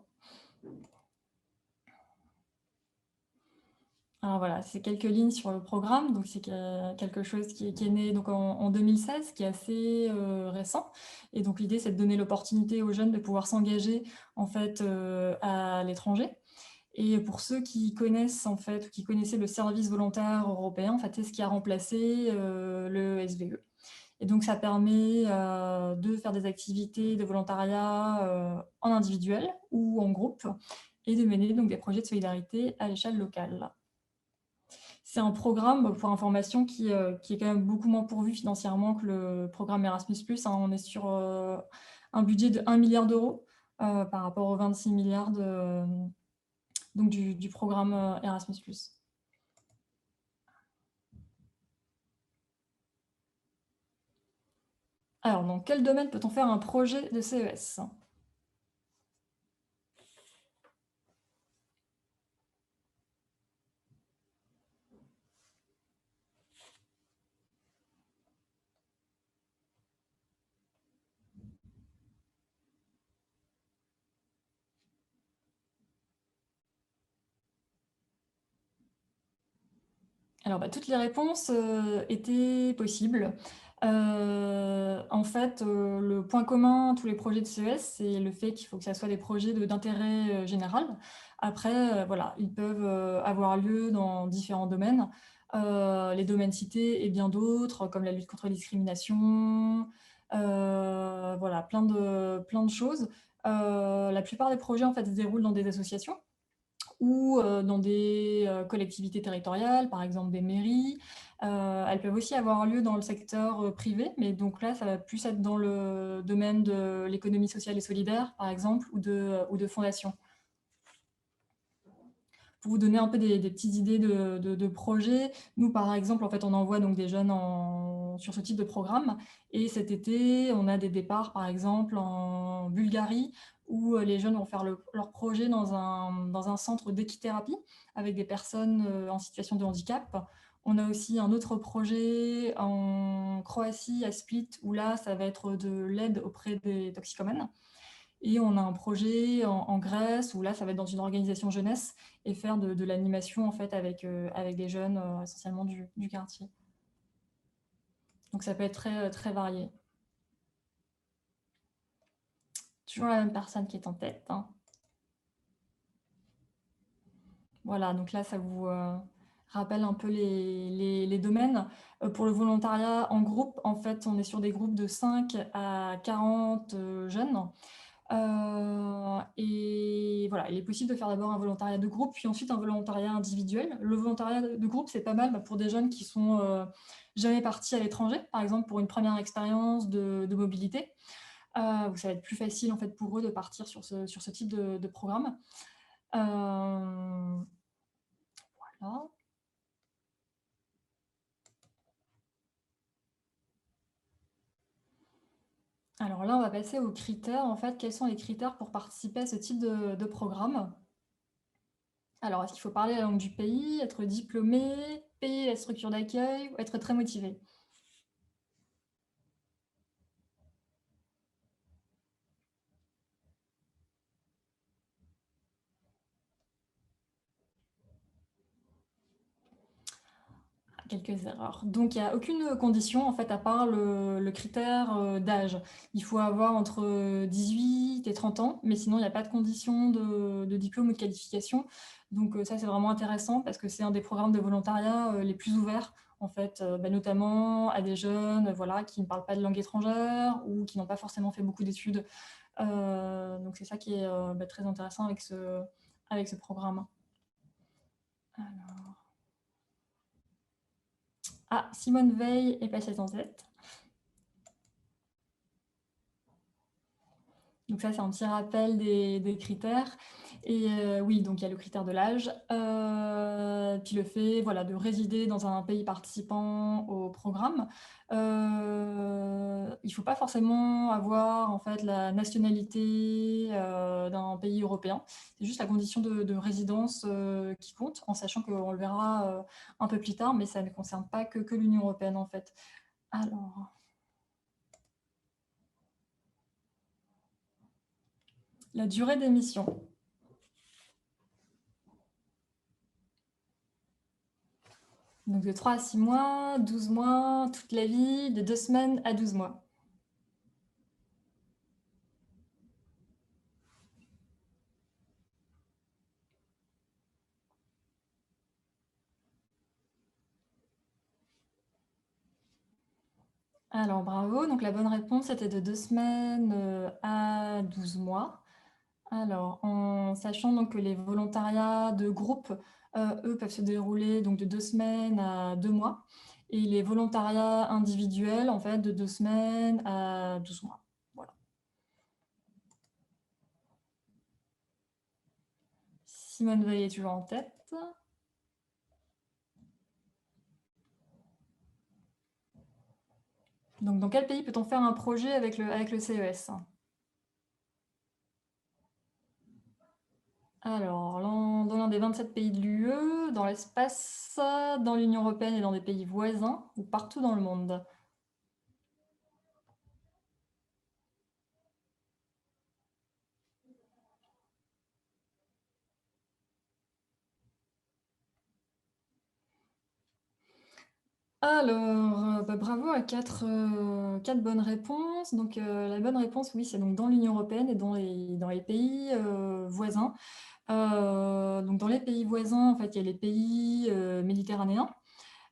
Alors voilà, c'est quelques lignes sur le programme. Donc c'est quelque chose qui est né donc en 2016, qui est assez récent. Et donc l'idée, c'est de donner l'opportunité aux jeunes de pouvoir s'engager en fait à l'étranger. Et pour ceux qui connaissent en fait, ou qui connaissaient le service volontaire européen, en fait, c'est ce qui a remplacé le SVE. Et donc ça permet de faire des activités de volontariat en individuel ou en groupe et de mener donc des projets de solidarité à l'échelle locale. C'est un programme, pour information, qui est quand même beaucoup moins pourvu financièrement que le programme Erasmus+. On est sur un budget de 1 milliard d'euros par rapport aux 26 milliards donc du programme Erasmus+. Alors, dans quel domaine peut-on faire un projet de CES ? Alors, toutes les réponses étaient possibles. En fait, le point commun à tous les projets de CES, c'est le fait qu'il faut que ça soit des projets d'intérêt général. Après, voilà, ils peuvent avoir lieu dans différents domaines. Les domaines cités et bien d'autres, comme la lutte contre la discrimination, voilà, plein de choses. La plupart des projets, en fait, se déroulent dans des associations ou dans des collectivités territoriales, par exemple des mairies. Elles peuvent aussi avoir lieu dans le secteur privé, mais donc là, ça va plus être dans le domaine de l'économie sociale et solidaire, par exemple, ou de fondations. Pour vous donner un peu des petites idées de projets, nous, par exemple, en fait, on envoie donc des jeunes sur ce type de programme. Et cet été, on a des départs, par exemple, en Bulgarie, où les jeunes vont faire leur projet dans un centre d'équithérapie avec des personnes en situation de handicap. On a aussi un autre projet en Croatie, à Split, où là, ça va être de l'aide auprès des toxicomanes. Et on a un projet en Grèce, où là, ça va être dans une organisation jeunesse et faire de l'animation en fait avec des jeunes essentiellement du quartier. Donc ça peut être très, très varié. Toujours la même personne qui est en tête. Hein. Voilà, donc là, ça vous rappelle un peu les domaines. Pour le volontariat en groupe, en fait, on est sur des groupes de 5 à 40 jeunes. Et voilà, il est possible de faire d'abord un volontariat de groupe, puis ensuite un volontariat individuel. Le volontariat de groupe, c'est pas mal pour des jeunes qui sont jamais partis à l'étranger, par exemple pour une première expérience de mobilité. Ça va être plus facile en fait pour eux de partir sur ce type de programme. Voilà. Alors là, on va passer aux critères. En fait, quels sont les critères pour participer à ce type de programme ? Alors, est-ce qu'il faut parler la langue du pays, être diplômé, payer la structure d'accueil ou être très motivé ? Quelques erreurs. Donc, il n'y a aucune condition, en fait, à part le critère d'âge. Il faut avoir entre 18 et 30 ans, mais sinon, il n'y a pas de condition de diplôme ou de qualification. Donc, ça, c'est vraiment intéressant parce que c'est un des programmes de volontariat les plus ouverts, en fait, notamment à des jeunes voilà, qui ne parlent pas de langue étrangère ou qui n'ont pas forcément fait beaucoup d'études. Donc, c'est ça qui est très intéressant avec ce programme. Alors... Ah, Simone Veil est passée en tête. Donc ça, c'est un petit rappel des critères. Et oui, donc il y a le critère de l'âge, puis le fait voilà, de résider dans un pays participant au programme. Il ne faut pas forcément avoir en fait, la nationalité d'un pays européen. C'est juste la condition de résidence qui compte, en sachant qu'on le verra un peu plus tard, mais ça ne concerne pas que l'Union européenne en fait. Alors... La durée des missions. Donc de 3 à 6 mois, 12 mois, toute la vie, de 2 semaines à 12 mois. Alors bravo, donc la bonne réponse était de 2 semaines à 12 mois. Alors, en sachant donc que les volontariats de groupe, eux, peuvent se dérouler donc de 2 semaines à 2 mois, et les volontariats individuels, en fait, de 2 semaines à 12 mois. Voilà. Simone Veil est toujours en tête. Donc, dans quel pays peut-on faire un projet avec le CES? Alors, dans l'un des 27 pays de l'UE, dans l'espace, dans l'Union européenne et dans des pays voisins, ou partout dans le monde? Alors, bravo à 4 bonnes réponses. Donc, la bonne réponse, oui, c'est donc dans l'Union européenne et dans les pays voisins. Donc, dans les pays voisins, en fait, il y a les pays méditerranéens.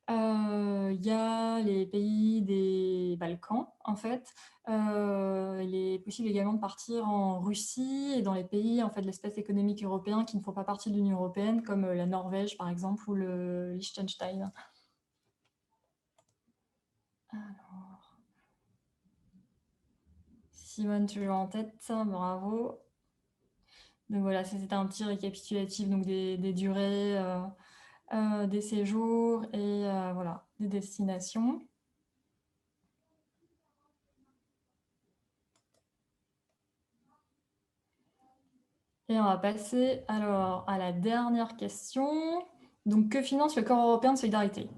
Il y a les pays des Balkans, en fait. Il est possible également de partir en Russie et dans les pays en fait, de l'espace économique européen qui ne font pas partie de l'Union européenne, comme la Norvège, par exemple, ou le Liechtenstein. Alors, Simone, tu l'as en tête, bravo. Donc voilà, c'était un petit récapitulatif donc des durées, des séjours et voilà, des destinations. Et on va passer alors à la dernière question. Donc, que finance le Corps européen de solidarité?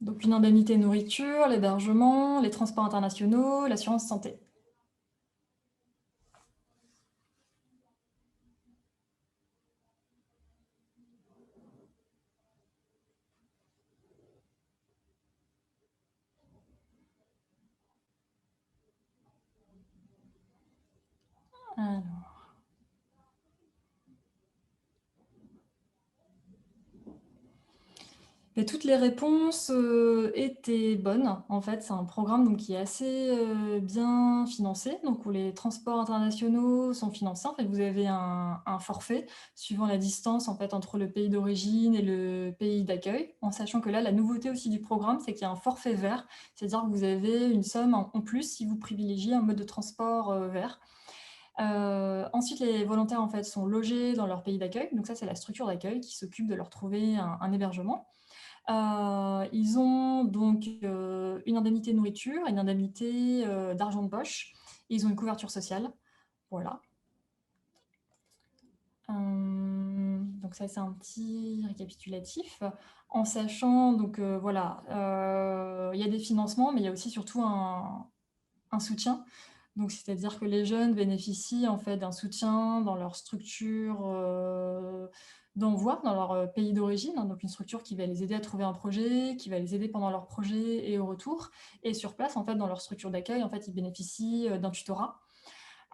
Donc, une indemnité nourriture, l'hébergement, les transports internationaux, l'assurance santé. Alors. Et toutes les réponses étaient bonnes. En fait, c'est un programme donc, qui est assez bien financé, donc où les transports internationaux sont financés. En fait, vous avez un forfait suivant la distance en fait, entre le pays d'origine et le pays d'accueil, en sachant que là, la nouveauté aussi du programme, c'est qu'il y a un forfait vert, c'est-à-dire que vous avez une somme en plus si vous privilégiez un mode de transport vert. Ensuite, les volontaires en fait, sont logés dans leur pays d'accueil, donc ça, c'est la structure d'accueil qui s'occupe de leur trouver un hébergement. Ils ont donc une indemnité nourriture, une indemnité d'argent de poche, et ils ont une couverture sociale. Voilà. Donc ça, c'est un petit récapitulatif. En sachant, donc voilà, il y a des financements, mais il y a aussi surtout un soutien. Donc, c'est-à-dire que les jeunes bénéficient en fait d'un soutien dans leur structure d'envoi, dans leur pays d'origine, donc une structure qui va les aider à trouver un projet, qui va les aider pendant leur projet et au retour. Et sur place, en fait, dans leur structure d'accueil, en fait, ils bénéficient d'un tutorat.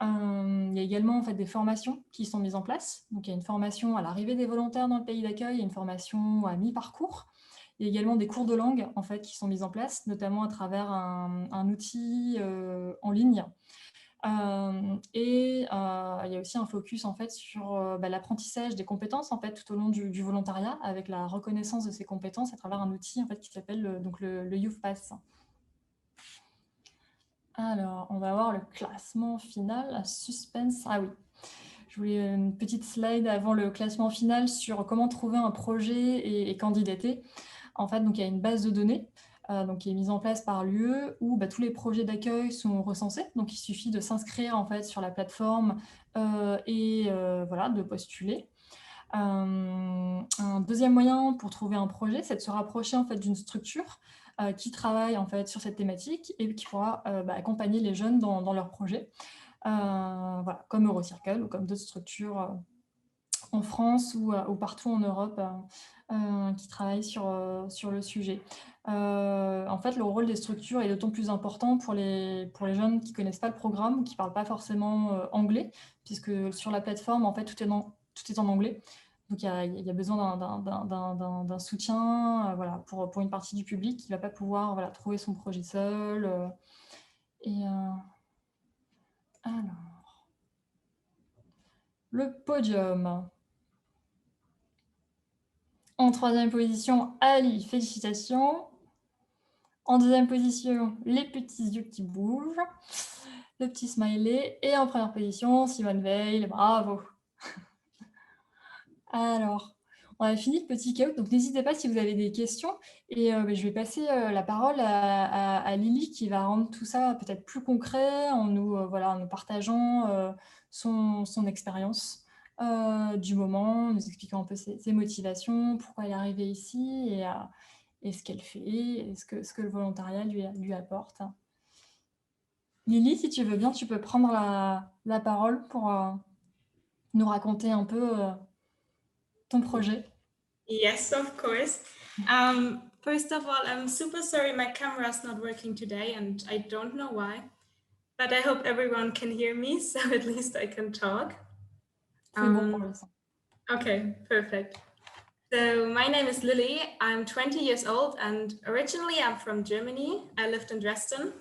Il y a également en fait, des formations qui sont mises en place. Donc, il y a une formation à l'arrivée des volontaires dans le pays d'accueil, il y a une formation à mi-parcours. Il y a également des cours de langue en fait, qui sont mis en place, notamment à travers un outil en ligne. Il y a aussi un focus en fait, sur l'apprentissage des compétences en fait, tout au long du volontariat, avec la reconnaissance de ces compétences à travers un outil en fait, qui s'appelle le Youth Pass. Alors, on va voir le classement final. Suspense. Ah oui, je voulais une petite slide avant le classement final sur comment trouver un projet et candidater. En fait, donc, il y a une base de données donc, qui est mise en place par l'UE où tous les projets d'accueil sont recensés. Donc, il suffit de s'inscrire en fait, sur la plateforme voilà, de postuler. Un deuxième moyen pour trouver un projet, c'est de se rapprocher en fait, d'une structure qui travaille en fait, sur cette thématique et qui pourra accompagner les jeunes dans leur projet, voilà, comme Eurocircle ou comme d'autres structures en France ou partout en Europe qui travaillent sur le sujet. En fait, le rôle des structures est d'autant plus important pour les jeunes qui ne connaissent pas le programme, qui ne parlent pas forcément anglais, puisque sur la plateforme, en fait, tout est en anglais. Donc, il y a besoin d'un soutien voilà, pour une partie du public qui ne va pas pouvoir voilà, trouver son projet seul. Alors, le podium. En troisième position, Ali, félicitations. En deuxième position, les petits yeux qui bougent, le petit smiley. Et en première position, Simone Veil, bravo. Alors, on a fini le petit chaos, donc n'hésitez pas si vous avez des questions. Et je vais passer la parole à Lily qui va rendre tout ça peut-être plus concret en nous partageant son expérience du moment, nous expliquant un peu ses motivations, pourquoi elle est arrivée ici et ce qu'elle fait, et ce que le volontariat lui apporte. Lily, si tu veux bien, tu peux prendre la parole pour nous raconter un peu ton projet. Yes, of course. First of all, I'm super sorry my camera's not working today and I don't know why, but I hope everyone can hear me, so at least I can talk. Okay, perfect. So my name is Lily. I'm 20 years old and originally I'm from Germany. I lived in Dresden.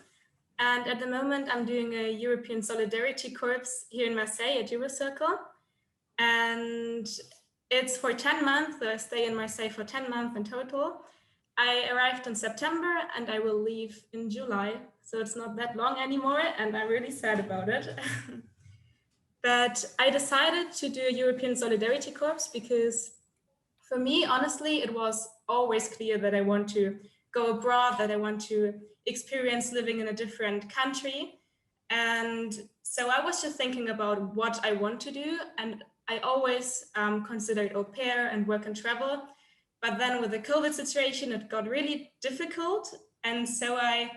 And at the moment I'm doing a European Solidarity Corps here in Marseille at Eurocircle. And it's for 10 months, so I stay in Marseille for 10 months in total. I arrived in September and I will leave in July. So it's not that long anymore and I'm really sad about it. But I decided to do a European Solidarity Corps because for me, honestly, it was always clear that I want to go abroad, that I want to experience living in a different country. And so I was just thinking about what I want to do. And I always considered au pair and work and travel. But then with the COVID situation, it got really difficult. And so I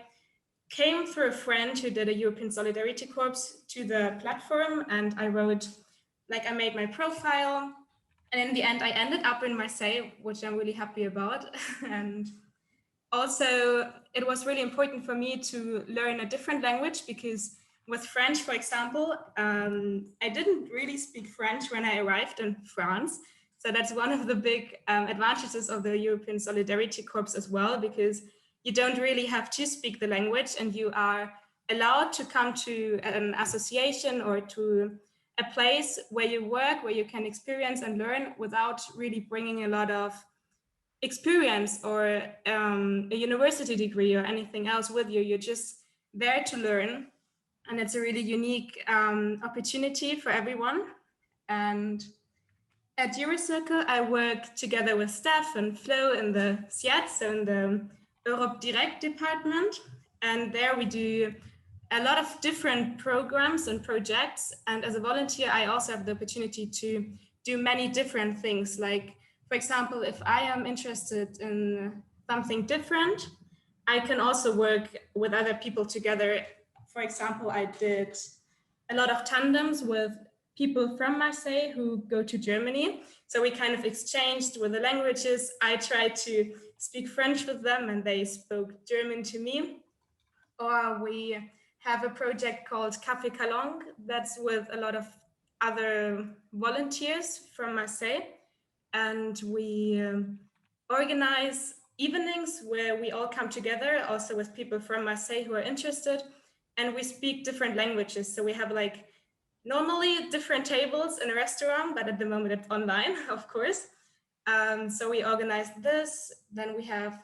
came through a friend who did a European Solidarity Corps to the platform. And I wrote, I made my profile. And in the end, I ended up in Marseille, which I'm really happy about. And also, it was really important for me to learn a different language because with French, for example, I didn't really speak French when I arrived in France. So that's one of the big advantages of the European Solidarity Corps as well, because you don't really have to speak the language and you are allowed to come to an association or to a place where you work, where you can experience and learn without really bringing a lot of experience or a university degree or anything else with you. You're just there to learn. And it's a really unique opportunity for everyone. And at Eurocircle, I work together with Steph and Flo in the SIAD, so in the Europe Direct department. And there we do a lot of different programs and projects. And as a volunteer, I also have the opportunity to do many different things. Like, for example, if I am interested in something different, I can also work with other people together. For example, I did a lot of tandems with people from Marseille who go to Germany. So we kind of exchanged with the languages. I tried to speak French with them and they spoke German to me. Or we have a project called Café Calong that's with a lot of other volunteers from Marseille. And we organize evenings where we all come together, also with people from Marseille who are interested, and we speak different languages. So we have normally different tables in a restaurant, but at the moment it's online, of course. So we organize this. Then we have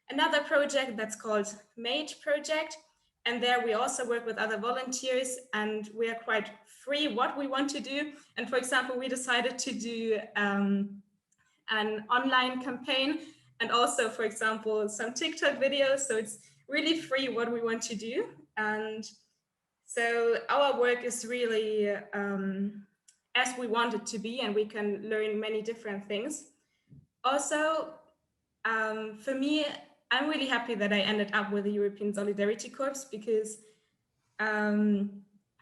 another project that's called Mate Project. And there we also work with other volunteers and we are quite free what we want to do. And for example, we decided to do an online campaign and also, for example, some TikTok videos. So it's really free what we want to do. And so our work is really as we want it to be, and we can learn many different things. Also, for me, I'm really happy that I ended up with the European Solidarity Corps because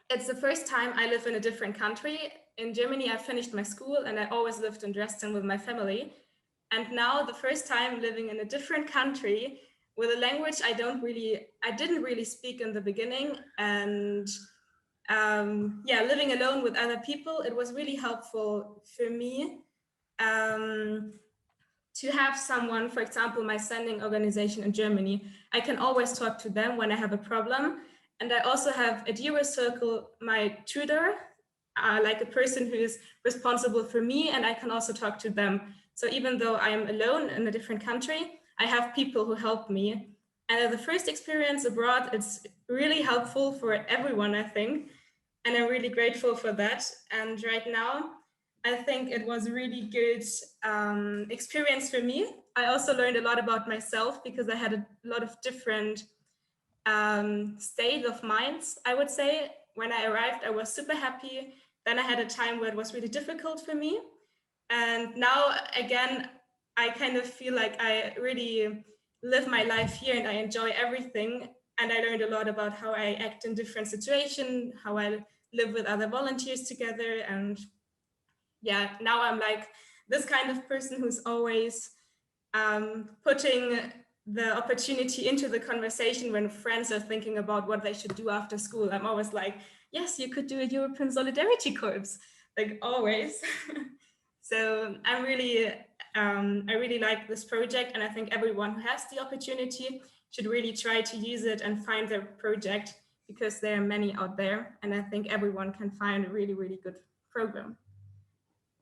it's the first time I live in a different country. In Germany, I finished my school and I always lived in Dresden with my family. And now the first time living in a different country with a language I didn't really speak in the beginning. And yeah, living alone with other people, it was really helpful for me to have someone, for example, my sending organization in Germany. I can always talk to them when I have a problem. And I also have at Eurocircle my tutor, like a person who is responsible for me, and I can also talk to them. So even though I am alone in a different country, I have people who help me. And the first experience abroad, it's really helpful for everyone, I think. And I'm really grateful for that. And right now, I think it was a really good experience for me. I also learned a lot about myself because I had a lot of different state of minds, I would say. When I arrived, I was super happy. Then I had a time where it was really difficult for me. And now, again, I kind of feel like I really live my life here and I enjoy everything. And I learned a lot about how I act in different situations, how I live with other volunteers together. And yeah, now I'm like this kind of person who's always putting the opportunity into the conversation when friends are thinking about what they should do after school. I'm always like, yes, you could do a European Solidarity Corps, like always. So I really like this project, and I think everyone who has the opportunity should really try to use it and find their project, because there are many out there, and I think everyone can find a really, really good program.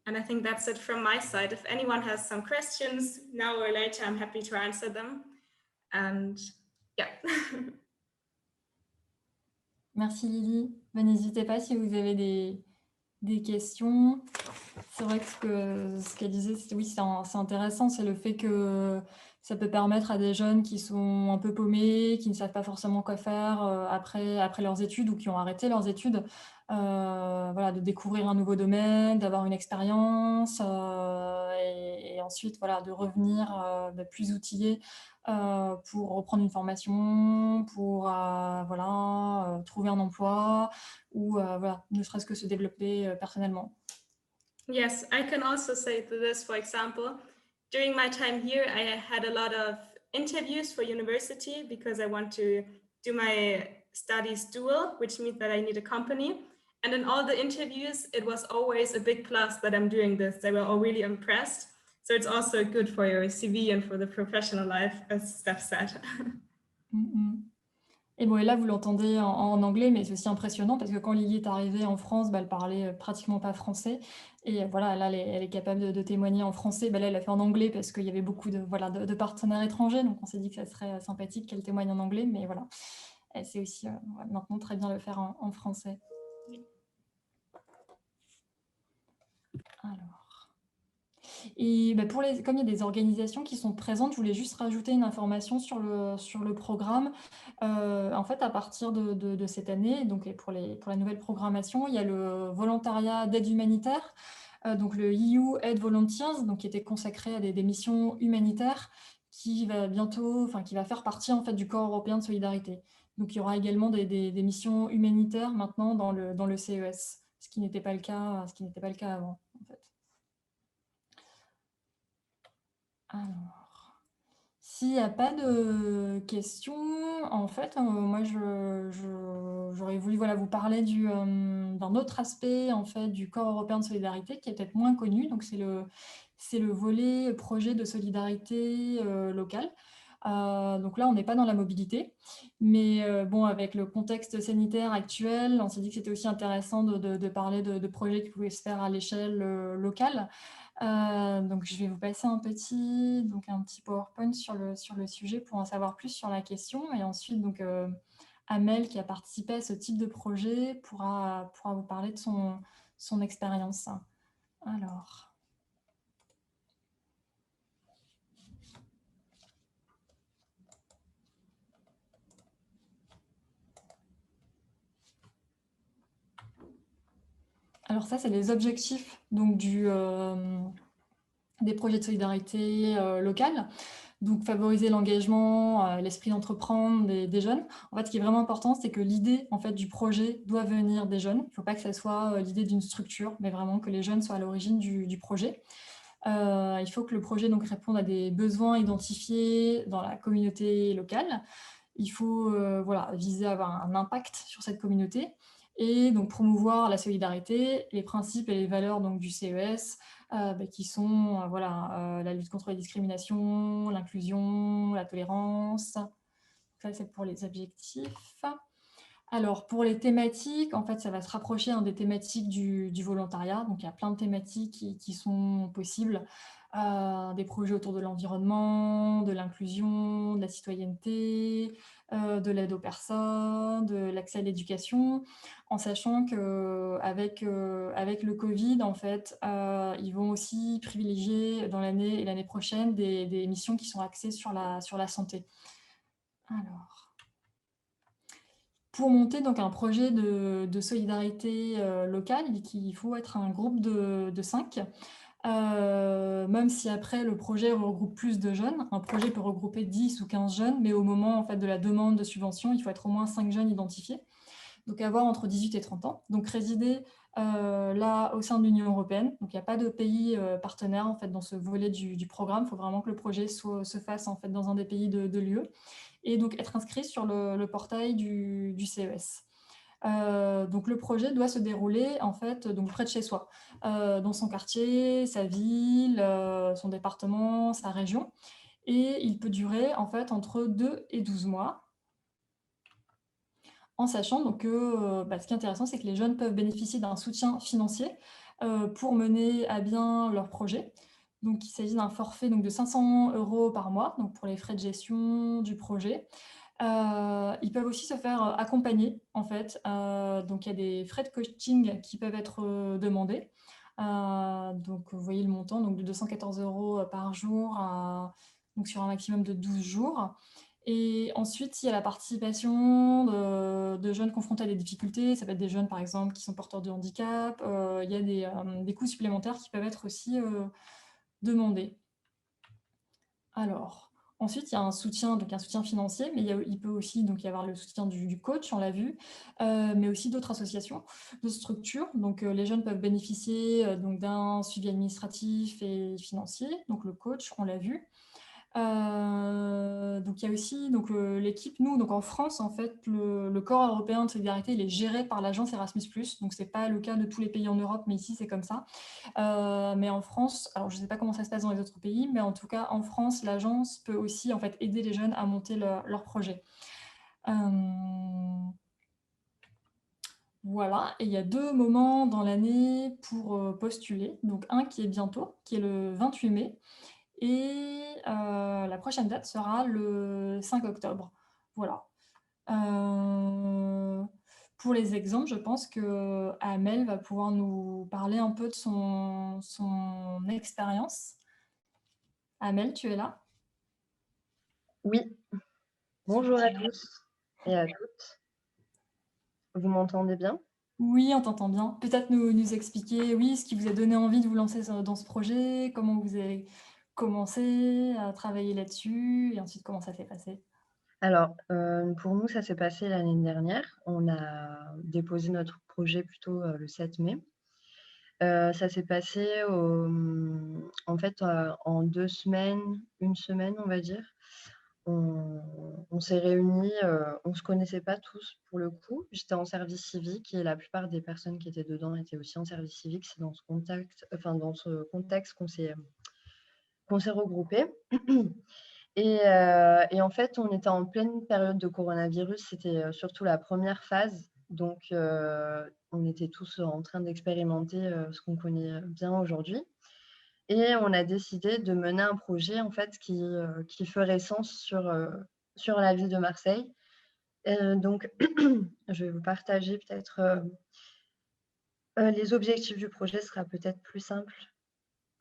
And I think that's it from my side. If anyone has some questions now or later, I'm happy to answer them. And yeah. Merci Lily. N'hésitez pas si vous avez des questions. C'est vrai que ce qu'elle disait, oui, c'est intéressant, c'est le fait que ça peut permettre à des jeunes qui sont un peu paumés, qui ne savent pas forcément quoi faire après leurs études ou qui ont arrêté leurs études, voilà, de découvrir un nouveau domaine, d'avoir une expérience et ensuite voilà, de revenir plus outillés pour reprendre une formation, pour voilà, trouver un emploi ou voilà, ne serait-ce que se développer personnellement. Yes, I can also say to this, for example, during my time here, I had a lot of interviews for university because I want to do my studies dual, which means that I need a company. And in all the interviews, it was always a big plus that I'm doing this. They were all really impressed. So it's also good for your CV and for the professional life, as Steph said. Et bon, et là, vous l'entendez en anglais, mais c'est aussi impressionnant parce que quand Lily est arrivée en France, elle parlait pratiquement pas français. Et voilà, là, elle est capable de témoigner en français. Là, elle a fait en anglais parce qu'il y avait beaucoup de partenaires étrangers. Donc, on s'est dit que ça serait sympathique qu'elle témoigne en anglais. Mais voilà, elle sait aussi maintenant très bien le faire en français. Alors... Et comme il y a des organisations qui sont présentes, je voulais juste rajouter une information sur le programme. En fait, à partir de cette année, donc pour la nouvelle programmation, il y a le volontariat d'aide humanitaire, donc le EU Aid Volunteers, donc qui était consacré à des missions humanitaires, qui va faire partie en fait du corps européen de solidarité. Donc il y aura également des missions humanitaires maintenant dans le CES, ce qui n'était pas le cas avant en fait. Alors, s'il n'y a pas de questions, en fait, moi, j'aurais voulu vous parler d'un autre aspect en fait, du corps européen de solidarité qui est peut-être moins connu. Donc, c'est le volet projet de solidarité locale. Donc là, on n'est pas dans la mobilité, mais bon, avec le contexte sanitaire actuel, on s'est dit que c'était aussi intéressant de parler de projets qui pouvaient se faire à l'échelle locale. Donc, je vais vous passer un petit PowerPoint sur le sujet pour en savoir plus sur la question. Et ensuite, donc, Amel, qui a participé à ce type de projet, pourra vous parler de son expérience. Alors ça, c'est les objectifs donc, du des projets de solidarité locale. Donc, favoriser l'engagement, l'esprit d'entreprendre des jeunes. En fait, ce qui est vraiment important, c'est que l'idée en fait, du projet doit venir des jeunes. Il ne faut pas que ça soit l'idée d'une structure, mais vraiment que les jeunes soient à l'origine du projet. Il faut que le projet donc, réponde à des besoins identifiés dans la communauté locale. Il faut voilà, viser à avoir un impact sur cette communauté et donc promouvoir la solidarité, les principes et les valeurs donc, du CES, qui sont voilà, la lutte contre les discriminations, l'inclusion, la tolérance. Ça, c'est pour les objectifs. Alors, pour les thématiques, en fait, ça va se rapprocher des thématiques du volontariat. Donc, il y a plein de thématiques qui sont possibles. Des projets autour de l'environnement, de l'inclusion, de la citoyenneté, de l'aide aux personnes, de l'accès à l'éducation, en sachant qu'avec avec le Covid, en fait, ils vont aussi privilégier dans l'année et l'année prochaine des missions qui sont axées sur la santé. Alors, pour monter donc un projet de solidarité locale, il faut être un groupe de 5. Même si après le projet regroupe plus de jeunes, un projet peut regrouper 10 ou 15 jeunes, mais au moment en fait, de la demande de subvention, il faut être au moins 5 jeunes identifiés, donc avoir entre 18 et 30 ans. Donc résider là au sein de l'Union européenne, donc il n'y a pas de pays partenaire en fait, dans ce volet du programme, il faut vraiment que le projet se fasse en fait, dans un des pays de l'UE, et donc être inscrit sur le portail du CES. Donc le projet doit se dérouler en fait donc près de chez soi, dans son quartier, sa ville, son département, sa région, et il peut durer en fait entre 2 et 12 mois. En sachant donc que ce qui est intéressant, c'est que les jeunes peuvent bénéficier d'un soutien financier pour mener à bien leur projet. Donc il s'agit d'un forfait donc, de 500 € par mois, donc pour les frais de gestion du projet. Ils peuvent aussi se faire accompagner, en fait. Donc, il y a des frais de coaching qui peuvent être demandés. Donc, vous voyez le montant donc de 214 € par jour, donc sur un maximum de 12 jours. Et ensuite, il y a la participation de jeunes confrontés à des difficultés. Ça peut être des jeunes, par exemple, qui sont porteurs de handicap. Il y a des coûts supplémentaires qui peuvent être aussi demandés. Alors, ensuite, il y a un soutien financier, mais il peut aussi donc, y avoir le soutien du coach, on l'a vu, mais aussi d'autres associations, de structures. Donc, les jeunes peuvent bénéficier donc, d'un suivi administratif et financier, donc le coach, on l'a vu. Donc, il y a aussi l'équipe, nous, donc en France, en fait, le corps européen de solidarité, il est géré par l'agence Erasmus+. Donc, ce n'est pas le cas de tous les pays en Europe, mais ici, c'est comme ça. Mais en France, alors je ne sais pas comment ça se passe dans les autres pays, mais en tout cas, en France, l'agence peut aussi en fait, aider les jeunes à monter leur projet. Voilà, et il y a 2 moments dans l'année pour postuler. Donc, un qui est bientôt, qui est le 28 mai, et la prochaine date sera le 5 octobre. Voilà. Pour les exemples, je pense que Amel va pouvoir nous parler un peu de son expérience. Amel, tu es là? Oui, bonjour à tous et à toutes. Vous m'entendez bien? Oui, on t'entend bien. Peut-être nous expliquer, oui, ce qui vous a donné envie de vous lancer dans ce projet, comment vous avez commencé à travailler là-dessus, et ensuite comment ça s'est passé? Alors, pour nous, ça s'est passé l'année dernière. On a déposé notre projet plutôt le 7 mai. Ça s'est passé en fait en 2 semaines, 1 semaine, on va dire. On s'est réunis, on ne se connaissait pas tous pour le coup. J'étais en service civique et la plupart des personnes qui étaient dedans étaient aussi en service civique. C'est dans ce contexte qu'on s'est regroupés. Et en fait, on était en pleine période de coronavirus. C'était surtout la première phase. Donc, on était tous en train d'expérimenter ce qu'on connaît bien aujourd'hui. Et on a décidé de mener un projet en fait, qui ferait sens sur la ville de Marseille. Donc, je vais vous partager peut-être les objectifs du projet. Ce sera peut-être plus simple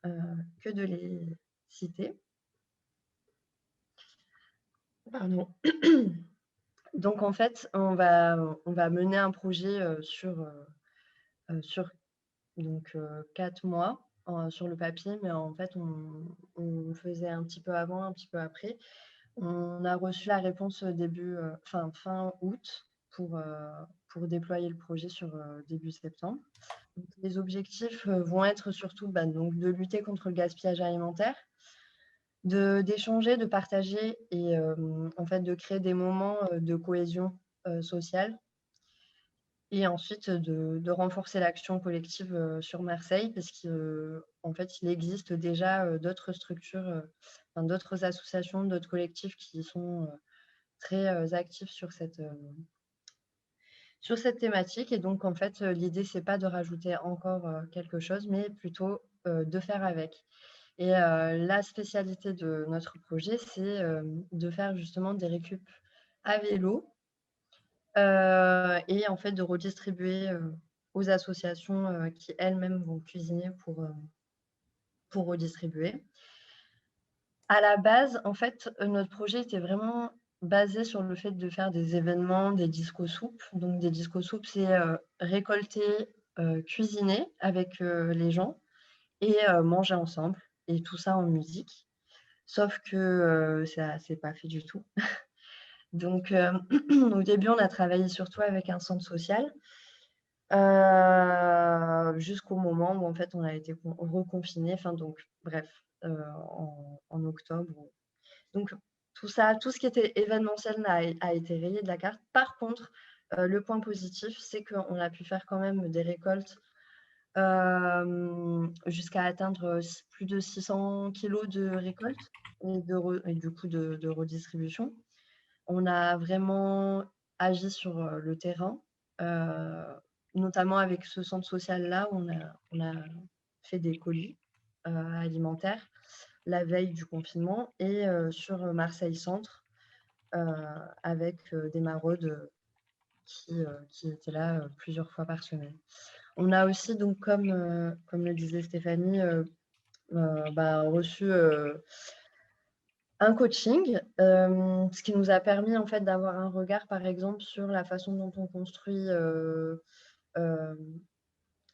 que de les citer. Pardon. Donc, en fait, on va mener un projet sur donc, 4 mois. sur le papier, mais en fait, on faisait un petit peu avant, un petit peu après. On a reçu la réponse fin août pour déployer le projet sur début septembre. Donc, les objectifs vont être surtout donc, de lutter contre le gaspillage alimentaire, d'échanger, de partager et en fait de créer des moments de cohésion sociale. Et ensuite, de renforcer l'action collective sur Marseille, parce qu'en fait, il existe déjà d'autres structures, d'autres associations, d'autres collectifs qui sont très actifs sur cette thématique. Et donc, en fait, l'idée, c'est pas de rajouter encore quelque chose, mais plutôt de faire avec. Et la spécialité de notre projet, c'est de faire justement des récup à vélo et en fait de redistribuer aux associations qui elles-mêmes vont cuisiner pour redistribuer. À la base, en fait, notre projet était vraiment basé sur le fait de faire des événements, des disco-soupes. Donc des disco-soupes, c'est récolter, cuisiner avec les gens et manger ensemble, et tout ça en musique. Sauf que ça s'est pas fait du tout. Donc au début, on a travaillé surtout avec un centre social. Jusqu'au moment où en fait on a été reconfiné, donc bref, en octobre. Donc tout ça, tout ce qui était événementiel a été rayé de la carte. Par contre, le point positif, c'est qu'on a pu faire quand même des récoltes jusqu'à atteindre plus de 600 kilos de récolte et du coup de redistribution. On a vraiment agi sur le terrain, notamment avec ce centre social-là, où on a fait des colis alimentaires la veille du confinement, et sur Marseille-Centre, avec des maraudes qui étaient là plusieurs fois par semaine. On a aussi, donc, comme le disait Stéphanie, reçu un coaching, ce qui nous a permis en fait d'avoir un regard, par exemple, sur la façon dont on construit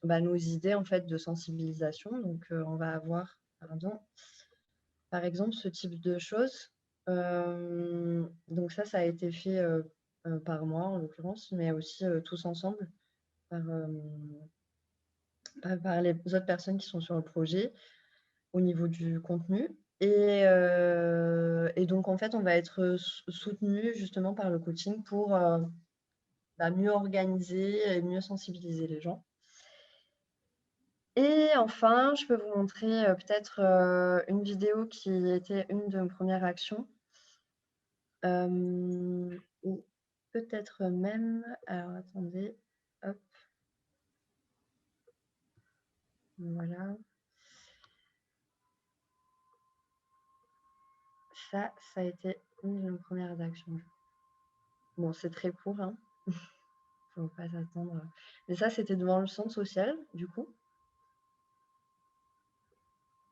nos idées en fait de sensibilisation. Donc, on va avoir, par exemple, ce type de choses. Donc ça a été fait par moi en l'occurrence, mais aussi tous ensemble par les autres personnes qui sont sur le projet au niveau du contenu. Et donc, en fait, on va être soutenu justement par le coaching pour mieux organiser et mieux sensibiliser les gens. Et enfin, je peux vous montrer peut-être une vidéo qui était une de mes premières actions. Ou peut-être même... Alors, attendez. Hop. Voilà. Ça a été une de nos premières actions. Bon, c'est très court, hein. Faut pas s'attendre. Mais ça, c'était devant le centre social, du coup.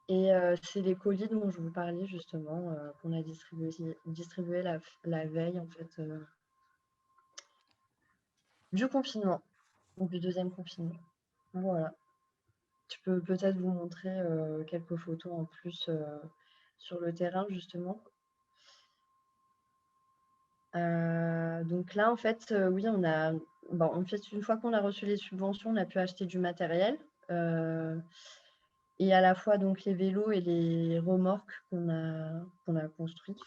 Et c'est les colis dont je vous parlais, justement, qu'on a distribué la veille, en fait, du confinement, ou du deuxième confinement. Voilà. Je peux peut-être vous montrer quelques photos en plus sur le terrain, justement. Donc là, en fait, oui, en fait, une fois qu'on a reçu les subventions, on a pu acheter du matériel. Et à la fois donc les vélos et les remorques qu'on a construites.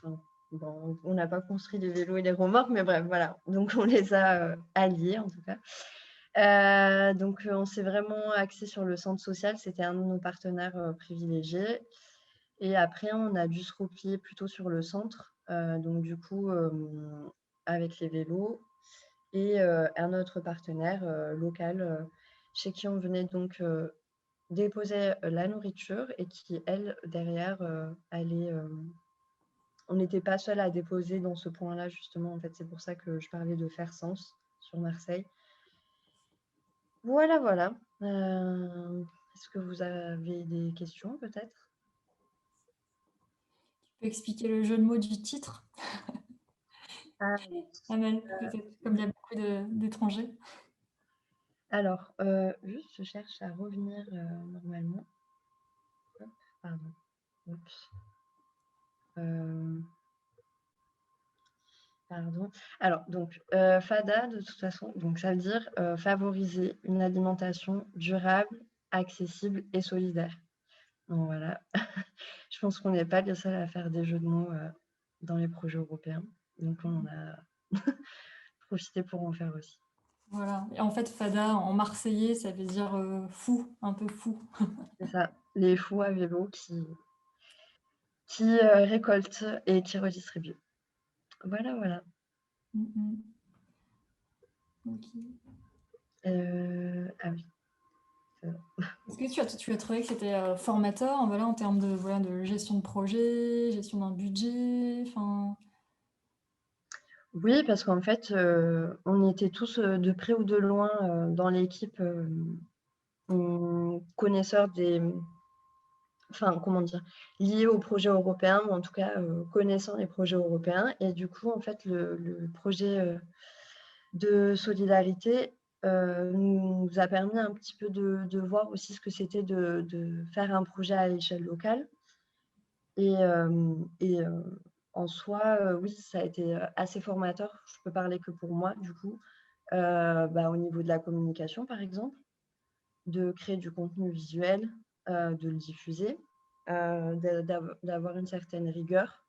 On n'a pas construit les vélos et les remorques, mais bref, voilà. Donc on les a alliés en tout cas. Donc on s'est vraiment axé sur le centre social. C'était un de nos partenaires privilégiés. Et après, on a dû se replier plutôt sur le centre. Donc du coup, avec les vélos et un autre partenaire local chez qui on venait donc déposer la nourriture et qui, elle, derrière, allait... on n'était pas seul à déposer dans ce point-là, justement. En fait, c'est pour ça que je parlais de faire sens sur Marseille. Voilà, voilà. Est-ce que vous avez des questions, peut-être? Tu peux expliquer le jeu de mots du titre, Amel, peut-être, comme il y a beaucoup d'étrangers. Alors, juste, je cherche à revenir normalement. Pardon. Oups. Pardon. Alors, donc, FADA, de toute façon, donc, ça veut dire favoriser une alimentation durable, accessible et solidaire. Donc, voilà. Je pense qu'on n'est pas les seuls à faire des jeux de mots dans les projets européens. Donc, on en a profité pour en faire aussi. Voilà. Et en fait, fada en marseillais, ça veut dire fou, un peu fou. C'est ça, les fous à vélo qui récoltent et qui redistribuent. Voilà, voilà. Ok. Ah oui. Est-ce que tu as trouvé que c'était formateur, voilà, en termes de gestion de projet, gestion d'un budget, enfin... Oui, parce qu'en fait, on était tous de près ou de loin dans l'équipe connaisseurs enfin, comment dire, liés au projet européen, ou en tout cas connaissant les projets européens. Et du coup, en fait, le projet de solidarité nous a permis un petit peu de voir aussi ce que c'était de faire un projet à l'échelle locale. Et en soi, oui, ça a été assez formateur. Je peux parler que pour moi, du coup, au niveau de la communication, par exemple, de créer du contenu visuel, de le diffuser, d'avoir une certaine rigueur.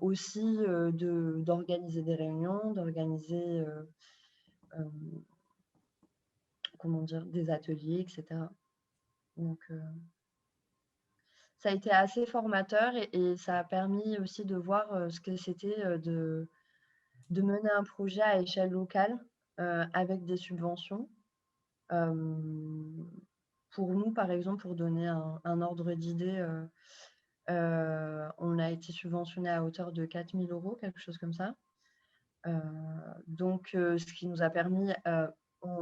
Aussi d'organiser des réunions, d'organiser comment dire, des ateliers, etc. Donc, ça a été assez formateur et ça a permis aussi de voir ce que c'était de mener un projet à échelle locale avec des subventions. Pour nous, par exemple, pour donner un ordre d'idée, on a été subventionné à hauteur de 4 000 €, quelque chose comme ça. Donc, ce qui nous a permis,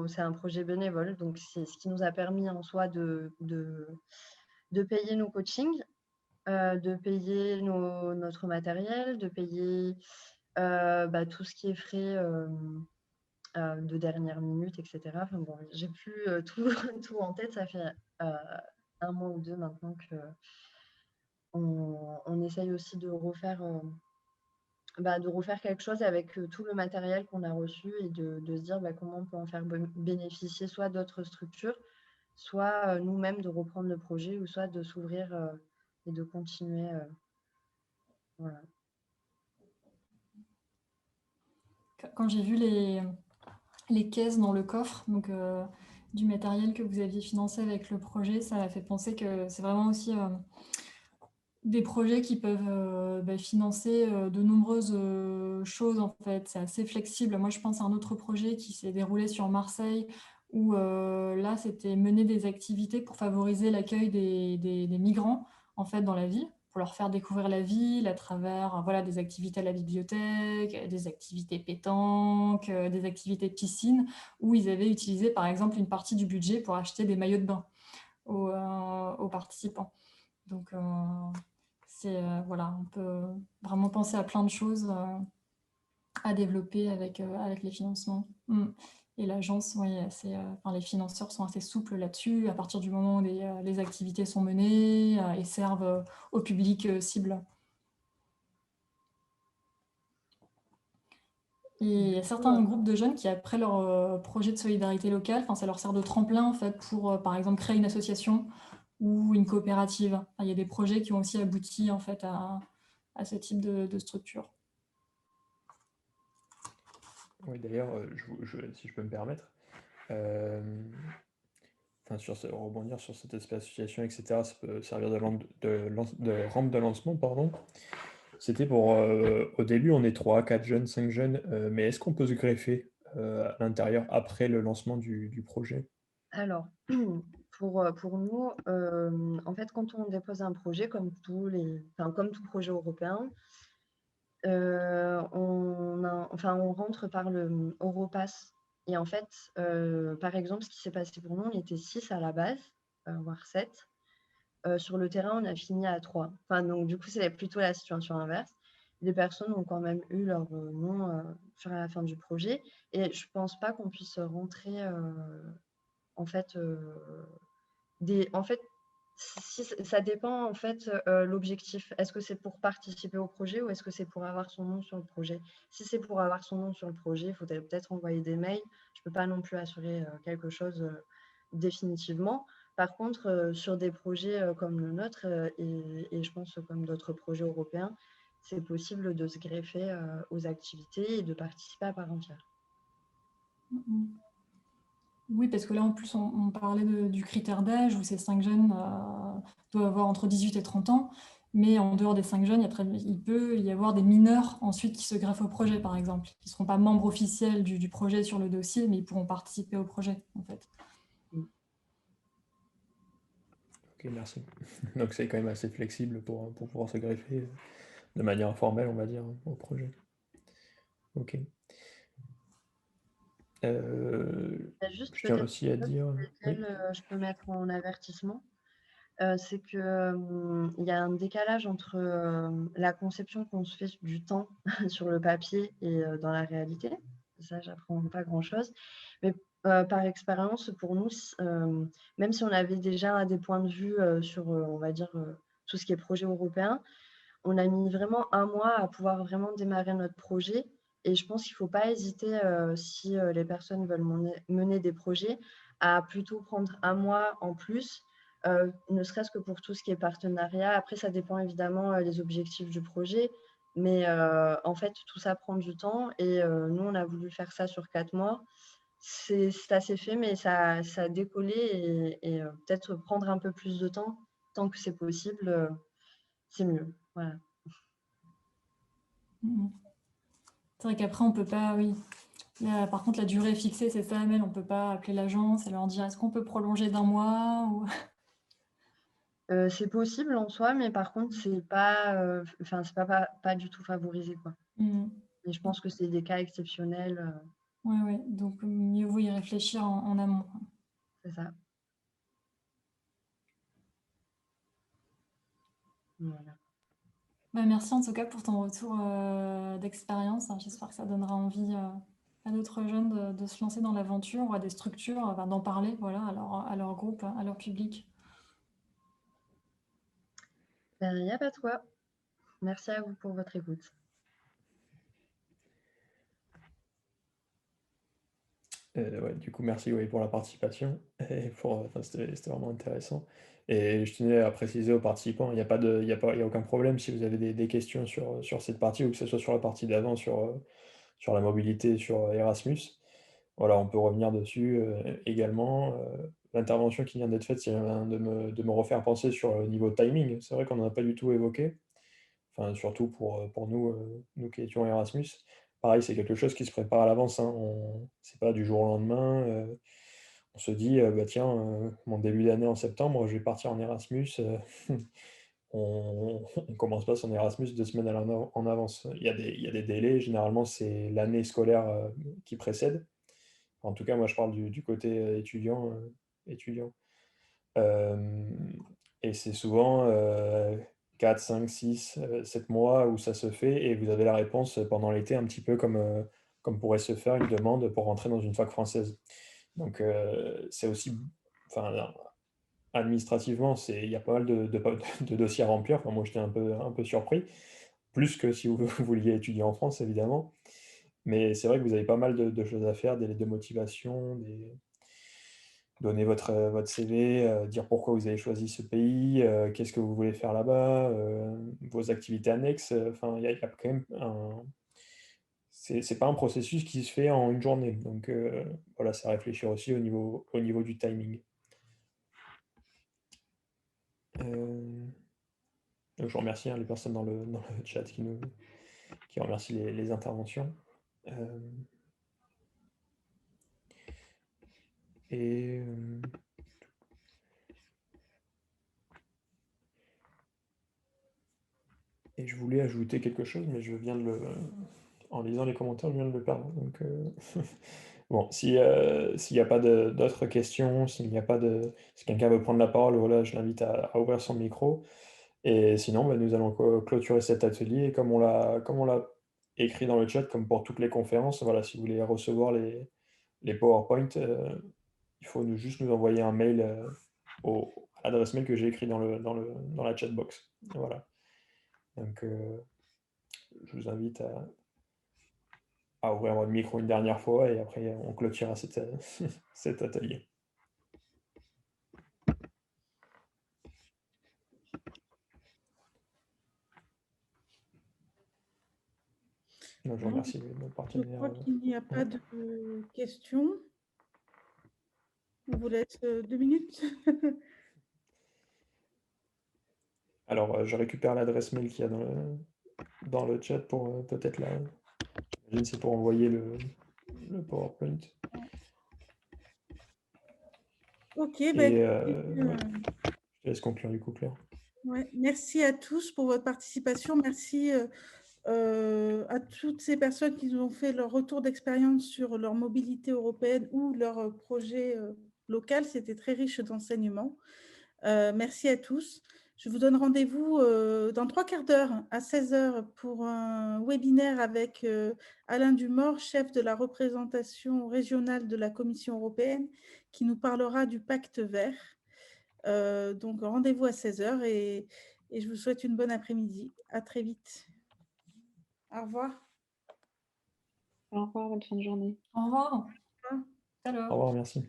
c'est un projet bénévole, donc c'est ce qui nous a permis en soi de payer nos coachings, de payer notre matériel, de payer tout ce qui est frais de dernière minute, etc. Enfin bon, j'ai plus tout en tête, ça fait 1 mois ou 2 maintenant qu'on essaye aussi de refaire quelque chose avec tout le matériel qu'on a reçu et de se dire comment on peut en faire bénéficier soit d'autres structures, soit nous-mêmes de reprendre le projet ou soit de s'ouvrir et de continuer. Voilà. Quand j'ai vu les caisses dans le coffre, donc du matériel que vous aviez financé avec le projet, ça m'a fait penser que c'est vraiment aussi des projets qui peuvent financer de nombreuses choses en fait. C'est assez flexible. Moi, je pense à un autre projet qui s'est déroulé sur Marseille où là, c'était mener des activités pour favoriser l'accueil des migrants en fait dans la ville, pour leur faire découvrir la ville à travers voilà, des activités à la bibliothèque, des activités pétanque, des activités piscine, où ils avaient utilisé par exemple une partie du budget pour acheter des maillots de bain aux participants. Donc, voilà, on peut vraiment penser à plein de choses à développer avec les financements. Et l'agence, oui, les financeurs sont assez souples là-dessus, à partir du moment où les activités sont menées et servent au public cible. Et il y a certains groupes de jeunes qui, après leur projet de solidarité locale, ça leur sert de tremplin en fait, pour, par exemple, créer une association ou une coopérative. Il y a des projets qui ont aussi abouti en fait, à ce type de structure. Oui, d'ailleurs, si je peux me permettre, rebondir sur cette aspect association, etc., ça peut servir de rampe de lancement, pardon. C'était pour, au début, on est 3, 4 jeunes, 5 jeunes, mais est-ce qu'on peut se greffer à l'intérieur après le lancement du projet? Alors, pour nous, en fait, quand on dépose un projet, comme tout projet européen, on rentre par le Europass. Et en fait, par exemple, ce qui s'est passé pour nous, on était 6 à la base, voire 7. Sur le terrain, on a fini à 3. Donc, du coup, c'est plutôt la situation inverse. Des personnes ont quand même eu leur nom sur la fin du projet. Et je ne pense pas qu'on puisse rentrer, Ça dépend en fait l'objectif. Est-ce que c'est pour participer au projet ou est-ce que c'est pour avoir son nom sur le projet? Si c'est pour avoir son nom sur le projet, il faudrait peut-être envoyer des mails. Je ne peux pas non plus assurer quelque chose définitivement. Par contre, sur des projets comme le nôtre et je pense comme d'autres projets européens, c'est possible de se greffer aux activités et de participer à part entière. Oui, parce que là, en plus, on parlait du critère d'âge où ces 5 jeunes doivent avoir entre 18 et 30 ans. Mais en dehors des 5 jeunes, il peut y avoir des mineurs ensuite qui se greffent au projet, par exemple, qui ne seront pas membres officiels du projet sur le dossier, mais ils pourront participer au projet, en fait. Ok, merci. Donc c'est quand même assez flexible pour pouvoir se greffer de manière informelle, on va dire, au projet. Ok. Juste Je tiens peut-être aussi à dire... Oui. je peux mettre en avertissement. C'est qu'il y a un décalage entre la conception qu'on se fait du temps sur le papier et dans la réalité. Ça, j'apprends pas grand-chose. Mais par expérience, pour nous, même si on avait déjà des points de vue sur, on va dire, tout ce qui est projet européen, on a mis vraiment 1 mois à pouvoir vraiment démarrer notre projet. Et je pense qu'il ne faut pas hésiter, si les personnes veulent mener des projets, à plutôt prendre 1 mois en plus, ne serait-ce que pour tout ce qui est partenariat. Après, ça dépend évidemment des objectifs du projet, mais en fait, tout ça prend du temps. Et nous, on a voulu faire ça sur 4 mois. Ça s'est fait, mais ça a décollé et peut-être prendre un peu plus de temps, tant que c'est possible, c'est mieux. Voilà. C'est vrai qu'après, on peut pas, oui. Là, par contre, la durée est fixée, c'est ça, Amel, on peut pas appeler l'agence et leur dire est-ce qu'on peut prolonger d'1 mois ou... C'est possible en soi, mais par contre, c'est pas, c'est pas du tout favorisé, quoi. Et je pense que c'est des cas exceptionnels. Ouais, donc mieux vaut y réfléchir en amont. C'est ça. Voilà. Bah, merci en tout cas pour ton retour d'expérience. J'espère que ça donnera envie à d'autres jeunes de se lancer dans l'aventure ou à des structures, enfin, d'en parler, voilà, à leur groupe, à leur public. Il n'y a pas de quoi. Merci à vous pour votre écoute. Ouais, du coup, merci pour la participation. Et c'était vraiment intéressant. Et je tenais à préciser aux participants, il n'y a pas de, il y a pas, il y a aucun problème si vous avez des questions sur cette partie ou que ce soit sur la partie d'avant, sur la mobilité, sur Erasmus. Voilà, on peut revenir dessus également. L'intervention qui vient d'être faite, c'est de me refaire penser sur le niveau timing. C'est vrai qu'on n'en a pas du tout évoqué. Enfin, surtout pour nous, nous qui étions Erasmus. Pareil, c'est quelque chose qui se prépare à l'avance, hein. C'est pas du jour au lendemain. On se dit, bah tiens, mon début d'année en septembre, je vais partir en Erasmus. On ne commence pas son Erasmus 2 semaines en avance. Il y a des délais. Généralement, c'est l'année scolaire qui précède. En tout cas, moi, je parle du côté étudiant. Et c'est souvent 4, 5, 6, 7 mois où ça se fait et vous avez la réponse pendant l'été, un petit peu comme pourrait se faire une demande pour rentrer dans une fac française. Donc c'est aussi, enfin, administrativement, il y a pas mal de dossiers à remplir. Enfin, moi, j'étais un peu surpris, plus que si vous vouliez étudier en France, évidemment. Mais c'est vrai que vous avez pas mal de choses à faire, des lettres de motivation, donner votre CV, dire pourquoi vous avez choisi ce pays, qu'est-ce que vous voulez faire là-bas, vos activités annexes. Enfin, il y a quand même c'est pas un processus qui se fait en une journée. Donc voilà, c'est à réfléchir aussi au niveau du timing. Donc, je remercie les personnes dans le chat qui remercient les interventions. Et je voulais ajouter quelque chose, mais je viens en lisant les commentaires, je viens de le perdre. Donc, bon, s'il n'y a pas d'autres questions, si quelqu'un veut prendre la parole, voilà, je l'invite à ouvrir son micro. Et sinon, bah, nous allons clôturer cet atelier. Et comme on l'a écrit dans le chat, comme pour toutes les conférences, voilà, si vous voulez recevoir les PowerPoint, il faut juste nous envoyer un mail à l'adresse mail que j'ai écrit dans la chat box. Voilà. Donc, je vous invite à ouvrir votre micro une dernière fois et après, on clôturera cet atelier. Donc, je remercie notre partenaire. Je crois qu'il n'y a pas de questions. On vous laisse 2 minutes. Alors, je récupère l'adresse mail qu'il y a dans le chat pour peut-être là. J'imagine c'est pour envoyer le PowerPoint. Ok, Et, je te laisse conclure du coup, Claire. Ouais, merci à tous pour votre participation. Merci à toutes ces personnes qui nous ont fait leur retour d'expérience sur leur mobilité européenne ou leur projet local. C'était très riche d'enseignements. Merci à tous. Je vous donne rendez-vous dans 3 quarts d'heure à 16h pour un webinaire avec Alain Dumort, chef de la représentation régionale de la Commission européenne, qui nous parlera du pacte vert. Donc, rendez-vous à 16h et je vous souhaite une bonne après-midi. À très vite. Au revoir. Au revoir, bonne fin de journée. Au revoir. Au revoir. Alors. Au revoir, merci.